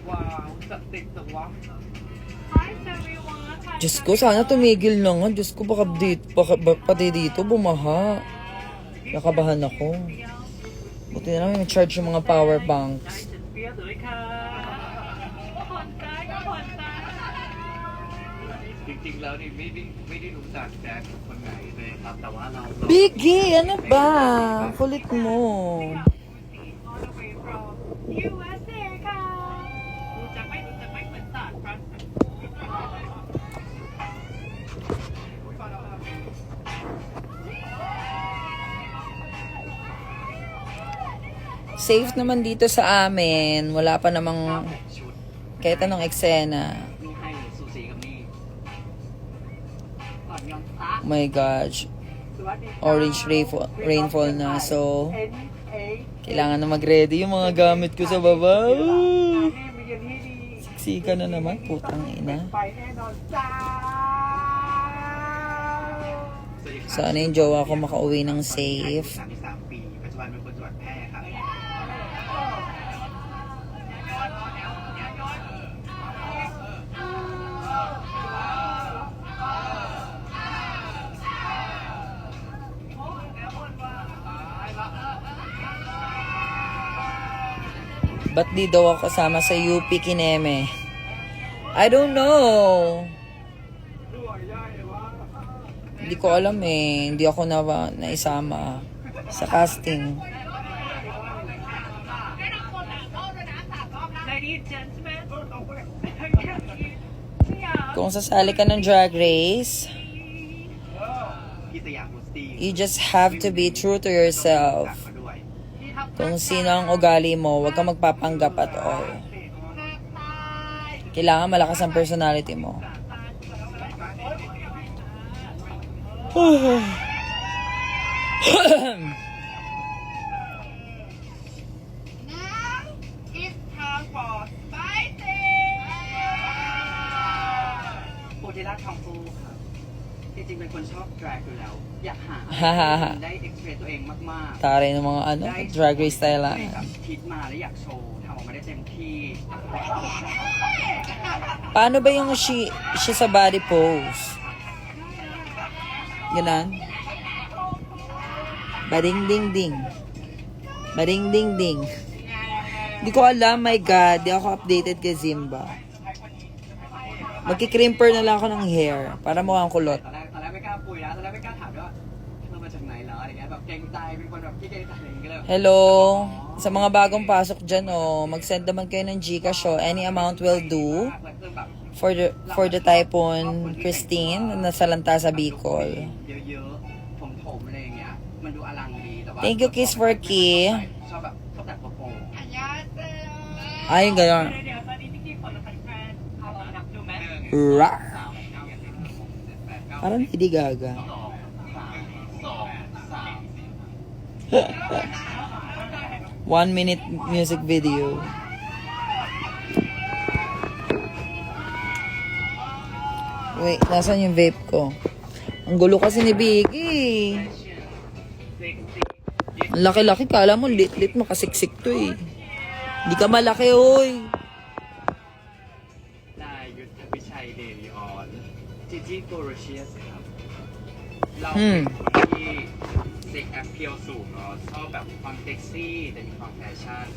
Speaker 2: ว้าวจะติดจังวะ
Speaker 3: Hi everyone
Speaker 1: Diyos ko, sana tumigil na nga. Diyos ko, pati dito bumaha. Nakabahan ako. Buti na lang yung charge yung mga power banks.
Speaker 3: เปรี้ยวเลยค่ะผ่อนใจก็ผ่อนใจ
Speaker 2: จริงๆแล้วนี่ไม่ได้รู้จักแดนคนไหนเลยครับแต่ว่าเรา
Speaker 1: Biggie, ano ba? Kulit mo.
Speaker 3: all the way from USA ค่ะรู้จักไม่เหมือนศาสตร์ครับ
Speaker 1: Safe naman dito sa amin. Wala pa namang
Speaker 2: ชุด
Speaker 1: kahit anong eksena.
Speaker 2: นี่ให้สูสีกับนี่
Speaker 3: ก่อนยองตา
Speaker 1: Oh my gosh.
Speaker 3: สวัสดีค่ะ
Speaker 1: Orange rainfall na. So,
Speaker 3: NA
Speaker 1: kailangan na mag-ready yung mga gamit ko sa baba. Siksika na naman. Putang ina.
Speaker 3: ไปแน่นอนจ้า
Speaker 1: Sana yung jowa ko makauwi ng safe.
Speaker 2: 33 ปีปัจจุบันเป็นคนจังหวัดแพร่ครับ
Speaker 1: Ba't di daw ako kasama sa UP Kineme? I don't know. Hindi ko alam eh. Hindi ako naisama sa casting.
Speaker 3: Ladies and gentlemen
Speaker 1: Kung sasali ka ng Drag Race,
Speaker 2: พี่สยามมูสตี้
Speaker 1: you just have to be true to yourself.
Speaker 2: มาด้วย
Speaker 1: Kung sino ang ugali mo, huwag kang magpapanggap at all. Kailangan malakas ang personality mo.
Speaker 3: Now it's time for spicy
Speaker 2: โปรเจล่าทองฟูครับจริงๆเป็นคนชอบ drag อยู่แล้ว อยากหา ได้ express ตัวเองมากๆ
Speaker 1: Taray ng mga ano, Drag Race
Speaker 2: แบบ
Speaker 1: Thailand.
Speaker 2: คิดมาแล้วอยากโชว์ทำออกมาได้เต็มที่
Speaker 1: Paano ba yung she sa body pose? Ganon? Bading ding ding. Bading ding ding. Di ko alam, my God. Di ako updated kay Zimba. Magkikrimper na lang ako ng hair para mukhang kulot.
Speaker 2: ตอนแรกไม่กล้าคุยนะตอนแรกไม่กล้าถามด้วยว่าเรามาจากไหนเหรออะไรเงี้ยแบบเกรงใจเป็นคนแบบที่เกรงใจอะไรอย่างเงี้ยเลย
Speaker 1: Hello? Sa mga bagong pasok dyan, mag-send naman kayo ng Gcash, any amount will do. For the Typhoon Christine, nasa lanta sa Bicol.
Speaker 2: เยอะๆผมๆอะไรอย่างเงี้ยมันดูอลังดีแต่ว่า
Speaker 1: Thank you, Kiss for Key.
Speaker 2: ชอบแต่โปโป
Speaker 1: Ay, gano'n.
Speaker 3: เดี๋ยวตอนนี้พี่กิ๊ฟขอลงไปแฟนเอาลองนับดูไหม
Speaker 1: Rar. Parang Lady Gaga. 1 minute music video. Wait, nasan yung vape ko? Ang gulo kasi ni Biggie. Ang laki-laki, kala mo lit-lit makasiksik to eh. Hindi ka malaki, oy.
Speaker 2: นายยุทธพิชัยเดลิออนจิจี้โกรเชียสครับเราเป็นคนที่เซ็กแอปเพียวสูงเนาะชอบแบบความเซ็กซี่แต่มีความแฟชั่น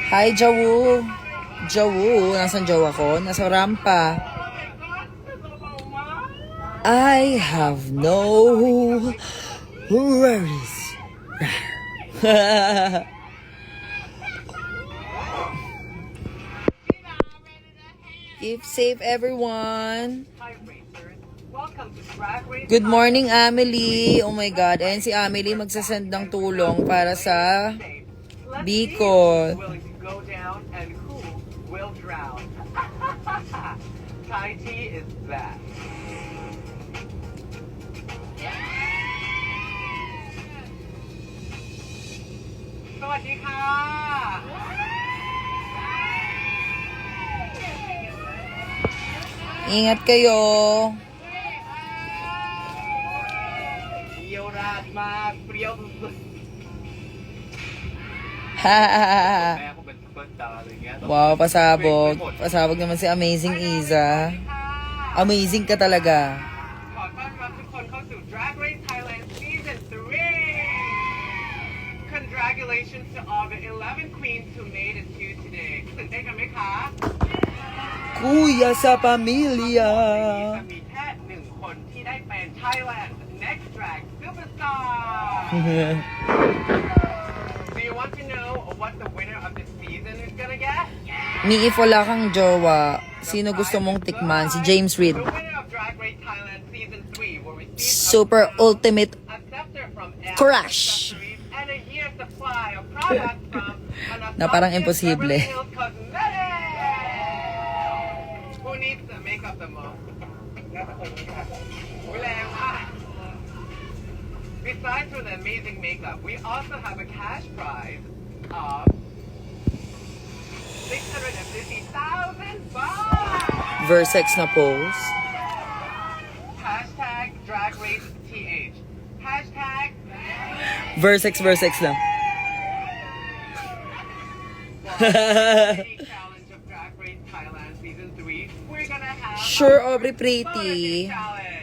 Speaker 1: Hi, Jawu. Jawu, nasan jowa ko? Nasa rampa. I have no worries. Keep safe, everyone.
Speaker 2: Hi racers, welcome to Drag Race.
Speaker 1: Good morning, Amelie. Oh my God. Ayan si Amelie magsasend ng tulong para sa
Speaker 2: Let's
Speaker 1: Bicol.
Speaker 2: see who's willing to go down and who will drown. Thai tea is best. สวัสดีค่ะ
Speaker 1: Ingat kayo.
Speaker 2: เยี่ยวราดมากเปรี้ยวสุด
Speaker 1: Ha.
Speaker 2: ๆแม่เขาเป็นซุปเปอร์สตาร์อะไรเงี้ย
Speaker 1: Wow, pasabog. Pasabog naman si Amazing Iza. Amazing ka talaga.
Speaker 2: ขอต้อนรับทุกคนเข้าสู่ Drag Race Thailand Season 3 Congratulations to all the 11 queens who made it to today ตื่นเต้นกันไหมคะ
Speaker 1: Kuya sa pamilya.
Speaker 2: จะมีแค่หนึ่งคนที่ได้เป็น Thailand Next Drag Superstar Do you want to know what the winner of the season is gonna get?
Speaker 1: Mi if wala kang jowa, sino gusto mong tikman? Si James Reid.
Speaker 2: The winner of Drag Race Thailand Season 3 will receive
Speaker 1: Super ultimate
Speaker 2: a scepter from Air
Speaker 1: crush.
Speaker 2: Accessories and a year's supply of products from
Speaker 1: Na parang
Speaker 2: Anastasia
Speaker 1: imposible.
Speaker 2: Beverly Hills Cosmetics. Who needs the makeup the most? น่าจะคนนี้ค่ะอุ๊ยแรงมาก Besides from the amazing makeup, we also have a cash prize of 650,000 baht.
Speaker 1: Versex na pose.
Speaker 2: Hashtag Drag Race TH. Hashtag
Speaker 1: Versex lang.
Speaker 2: Challenge of Drag Race Thailand Season 3. We're gonna have
Speaker 1: Sure,
Speaker 2: a
Speaker 1: Aubrey Pretty.
Speaker 2: Burger Challenge.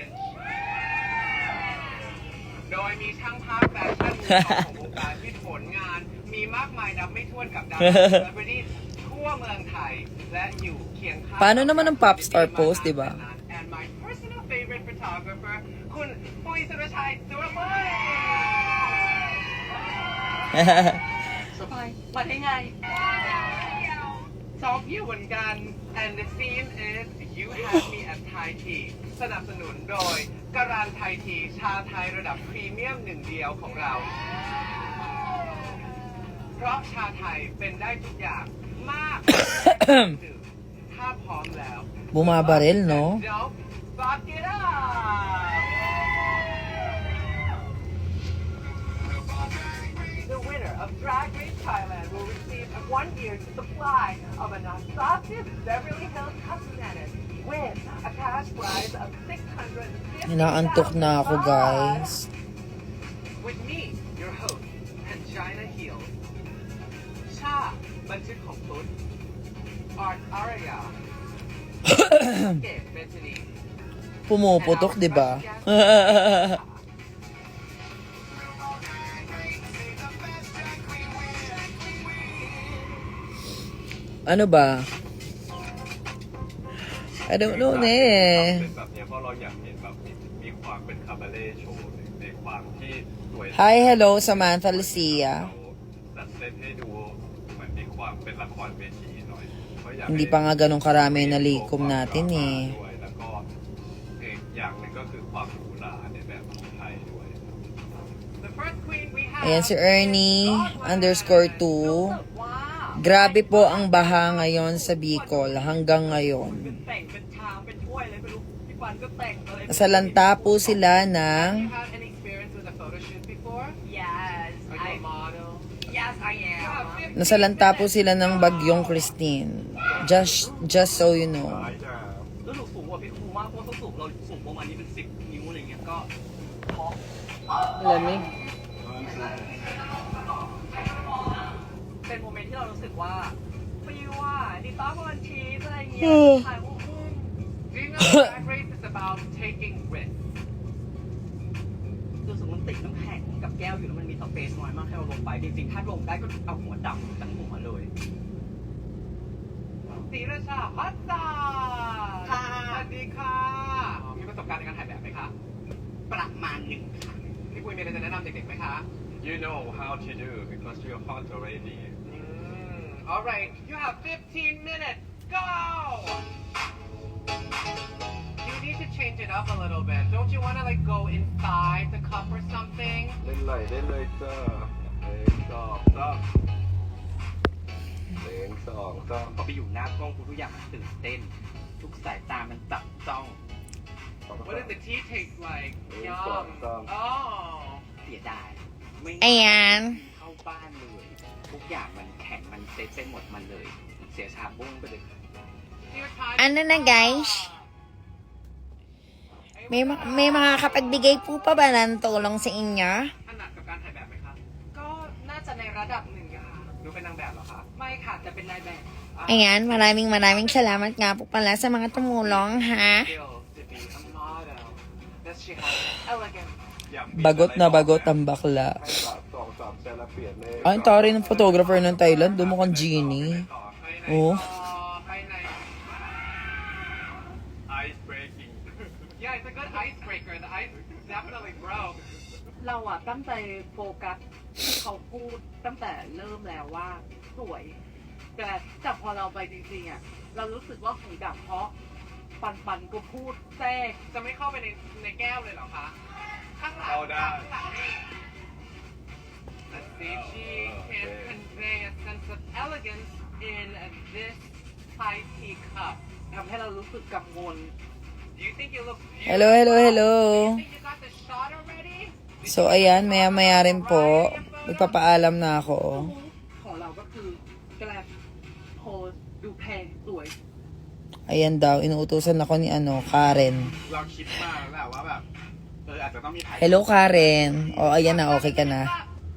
Speaker 2: โดยมีช่างภาพแฟชั่นมือทองของวงการที่ผลงานมีมากมายนับไม่ถ้วนกับดาราเซเลบริตี้ทั่วเมืองไทย และอยู่เคียงข้าง
Speaker 1: Paano naman ang pop star pose, di ba?
Speaker 2: And my personal favorite photographer คุณปุ้ยสุรชัยสุรพล
Speaker 3: สบายมาได้ไง
Speaker 2: ชอบอยู่เหมือนกัน and the theme is you have me at Thai tea สนับสนุนโดยการันไทยทีชาไทยระดับพรีเมียมหนึ่งเดียวของเรา เพราะชาไทยเป็นได้ทุกอย่างมากดื่มถ้าพร้อมแล้ว
Speaker 1: Bumabaril, no?
Speaker 2: Don't fuck it up! The winner of Drag Race Thailand will receive a 1-year supply of Anastasia Beverly Hills Cosmetics with a cash prize of 650,000
Speaker 1: Inaantok na ako, guys.
Speaker 2: With me, your host, Angina Heels. Cha, บันทึกของตุ๊ด Art Araya. Kate Bethany.
Speaker 1: Pumuputok, di ba? Ano ba? I don't know
Speaker 4: เป็น
Speaker 1: eh.
Speaker 4: แบบเนี้ยเพราะเราอยากเห็นแบบมีความเป็นคาบาเล่โชว์ในความที่สวย
Speaker 1: Hi, hello, Samantha Lucia.
Speaker 4: จัดเซตให้ดูเหมือนมีความเป็นละครเวทีหน่อยเพราะอยาก
Speaker 1: Hindi pa nga ganun karami na likom natin eh.
Speaker 4: ด้วยแล้วก็อีกอย่างหนึงก็คือความหรูหราในแบบของไทยด้วย
Speaker 2: The first queen we have
Speaker 1: Ayan si Ernie _2.
Speaker 3: Wow.
Speaker 1: Grabe po ang baha ngayon sa Bicol hanggang ngayon.
Speaker 3: แต่งเป็นชามเป็นถ้วยเลยไม่รู้พี่ปันก็แต่งอะไร
Speaker 1: Nasalanta po sila
Speaker 2: Have
Speaker 1: ng
Speaker 2: you had any experience with a photo shoot before?
Speaker 3: Yes
Speaker 2: Are you a model?
Speaker 3: Yes I am
Speaker 1: nasalanta po sila ng bagyong Christine. Just so you know.
Speaker 3: แล้วหนูสูงกว่าพี่ครูมากเพราะเขาสูงเราสูงประมาณนี้เป็น10 นิ้วอะไรเงี้ยก็เพราะ
Speaker 1: Lamig.
Speaker 3: เป็นโมเมนต์ที่เรารู้สึกว่าฟิวอ่ะดิต้าบอลชีสอะไรเงี้ยถ่ายรูป
Speaker 2: Do you know that Drag Race is about taking risks?
Speaker 3: รู้สึกมันติดน้ำแข็งกับแก้วอยู่แล้วมันมีสเปซน้อยมากให้เราลงไปจริงๆถ้าลงได้ก็เอาหัวดำทั้งหัวเลย
Speaker 2: ศรีราชาฮัตตา
Speaker 3: ค่ะ
Speaker 2: สวัสดีค่ะ มีประสบการณ์ในการถ่ายแบบไหมคะ
Speaker 3: ประมาณหนึ่งค่ะ
Speaker 2: พี่ปุ้ยมีอะไรจะแนะนำเด็กๆไหมคะ
Speaker 4: You know how to do because you're hot already
Speaker 2: Alright, you have 15 minutes. Go! You need to change it up a little bit. Don't you want to like go inside the cup or something?
Speaker 4: เล่นเลยจ้าเล่นชอบเพลง 2 3
Speaker 5: พอไปอยู่หน้ากล้องทุกอย่างมันตื่นเต้น ทุกสายตามันจับจ้อง
Speaker 2: What does the tea taste like?
Speaker 4: It's
Speaker 2: Yum.
Speaker 4: awesome.
Speaker 2: Oh.
Speaker 5: เสียดายไม่
Speaker 1: ไอ้ยัน
Speaker 5: เข้าบ้านเลย ทุกอย่างมันแข็งมันเซ็ตไปหมดมันเลย เสียชาบุ้งไปเลย
Speaker 2: Your time
Speaker 1: Ano na,
Speaker 2: is
Speaker 1: guys?
Speaker 2: up.
Speaker 1: May makakapagbigay po pa ba ng tulong sa inyo?
Speaker 2: ถนัดกับการถ่ายแบบไหมครับ
Speaker 3: ก็น่าจะในระดับหนึ่งค่ะ
Speaker 2: หนูเป็นนางแบบเหรอคะ
Speaker 3: ไม่ค่ะแต่เป็นนายแบบ
Speaker 1: Ayan, maraming salamat nga po pala sa mga tumulong, ha?
Speaker 2: Skills to be a model. Does she have elegant?
Speaker 4: อยากมี
Speaker 1: Bagot na bagot ang bakla.
Speaker 4: ให้แบบ2 3เซนแล้วเปลี่ยนเลข
Speaker 1: Ay, tari ng photographer ng Thailand. Doon mo kang genie.
Speaker 2: ไปไหน
Speaker 1: Oh.
Speaker 2: ไปไหน
Speaker 4: Ice breaking
Speaker 2: Yeah, it's a good icebreaker. The ice definitely broke.
Speaker 3: เราอะตั้งใจโฟกัสที่เขาพูดตั้งแต่เริ่มแล้วว่าสวย แต่พอเราไปจริงๆอะเรารู้สึกว่าหูดับเพราะปันก็พูดแทรก
Speaker 2: จะไม่เข้าไปในแก้วเลยเหรอคะ ข้างหลัง
Speaker 4: เอาได้
Speaker 2: ข้างหลังนี่ Let's see if she can convey a sense of elegance in this Thai tea cup.
Speaker 3: ทำให้เรารู้สึกกังวล
Speaker 2: Do you think you look beautiful?
Speaker 1: Hello, hello, hello.
Speaker 2: Do you think you got the shot already?
Speaker 1: So, ayan, maya-maya rin po. Magpapaalam na ako.
Speaker 3: ของเราก็คือแกลบโพสดูแพงสวย
Speaker 1: Ayan daw, inuutusan ako ni Karen.
Speaker 5: เราคิดมาแล้วว่าแบบอาจจะต้องมีถ่าย
Speaker 1: Hello, Karen. O, ayan na, okay ka na.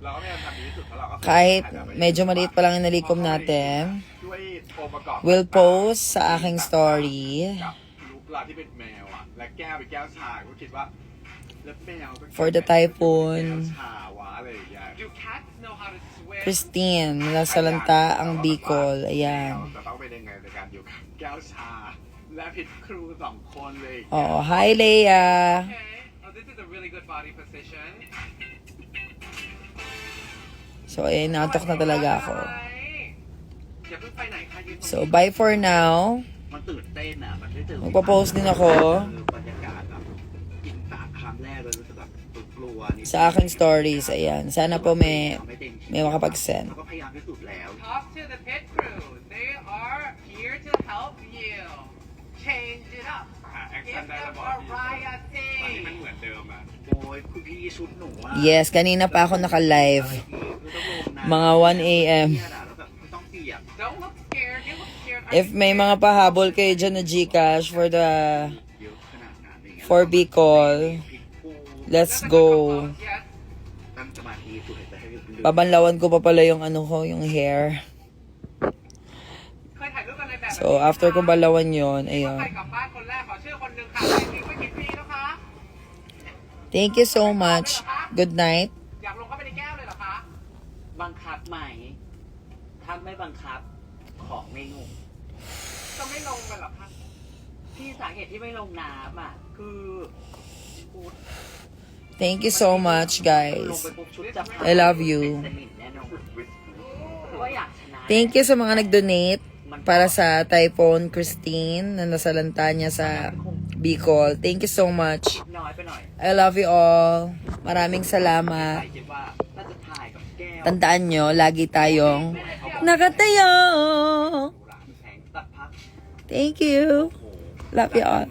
Speaker 5: เราก็พยายามทำดีที่สุดเพราะเราก็
Speaker 1: Kahit medyo maliit pa lang yung nalikom natin,
Speaker 5: ด้วยองค์ประกอบ
Speaker 1: we'll post sa aking story.
Speaker 5: กับลุกลาที่เป็นแมวอ่ะ และแก้วเป็นแก้วชาก็คิดว่าแล้วแมวก็
Speaker 1: For the typhoon.
Speaker 5: แก้วชาวะอะไรอย่างเงี้ย
Speaker 2: Do cats know how to swim?
Speaker 1: Christine, mula sa Lanta, ang Bicol. Ayan.
Speaker 5: จะต้องเป็นยังไงในการอยู่กับแก้วชา และผิดครู2 คนเลย
Speaker 1: Oh, hi, Leia.
Speaker 2: Okay. Oh, this is a really good body position.
Speaker 1: So, ayan, natok na talaga ako.
Speaker 2: อย่าเพิ่งไปไหนค่ะยืนตรงนี้
Speaker 1: So, bye for now.
Speaker 5: มันตื่นเต้นอ่ะ มันได้ตื่น
Speaker 1: Magpa-post din ako
Speaker 5: บรรยากาศแบบกินตาครั้งแรกเลยรู้สึกแบบกลัวนิด
Speaker 1: sa aking stories. Ayan. Sana po may makapag-send.
Speaker 5: เราก็พยายามที่สุดแล้ว
Speaker 2: Talk to the pit crew. They are here to help you. Change it up.
Speaker 4: แอค
Speaker 2: Give
Speaker 4: ชั่นได้
Speaker 2: them
Speaker 4: แล้วบอกดีตอนนี้
Speaker 2: variety.
Speaker 4: มันเหมือนเดิมอ่ะ
Speaker 5: โอ้ยคุณพี่ชุดหนูอ่ะ
Speaker 1: Yes, kanina pa ako naka-live. Mga 1 a.m.
Speaker 5: ต้องเปียก
Speaker 2: Don't look scared. You look scared. Are
Speaker 1: If
Speaker 2: you
Speaker 1: may
Speaker 2: scared?
Speaker 1: mga pahabol kayo dyan na Gcash for the
Speaker 5: เยอะขนาดนั้นอย่างเงี้ย
Speaker 1: for Bicol,
Speaker 5: พริกปู
Speaker 1: let's
Speaker 2: Doesn't
Speaker 1: go.
Speaker 2: come close yet.
Speaker 5: ตั้งสมาธิสุดแต่ให้ลืม
Speaker 1: Babanlawan ko pa pala yung yung hair.
Speaker 2: เคยถ่ายรูปกันในแบบ
Speaker 1: So, after kong balawan yon,
Speaker 2: ใคร
Speaker 1: ayun.
Speaker 2: กลับบ้านคนแรกขอชื่อคนหนึ่งค่ะใครทิ้งไว้กี่ปีแล้วคะ
Speaker 1: Thank you so much. Good night.
Speaker 2: อยากลงเข้าไปในแก้วเลยเหรอคะ
Speaker 5: บังคับไหม ถ้าไม่บังคับ ของไม่งง
Speaker 2: จะไม่ลงกันเหรอคะ
Speaker 5: ที่สาเหตุที่ไม่ลงน้ำอ่ะ คือ
Speaker 1: Thank you so much,
Speaker 5: ลง
Speaker 1: guys.
Speaker 5: ไปปุ๊บชุดจะ
Speaker 1: I love you.
Speaker 5: เป็นสนิมแน่นอนก็อยากชนะ
Speaker 1: Thank you sa mga nag-donate para sa Typhoon Christine na nasa Lantanya sa Bicol. Thank you so much.
Speaker 5: น้อยไปหน่อย
Speaker 1: I love you all. Maraming
Speaker 5: ใคร
Speaker 1: salamat.
Speaker 5: คิดว่าน่าจะถ่ายกับแก้ว
Speaker 1: Tandaan nyo, lagi tayong nakatayo.
Speaker 5: แสงตัดพัก
Speaker 1: Thank you.
Speaker 5: โอ้โห
Speaker 1: Love you all.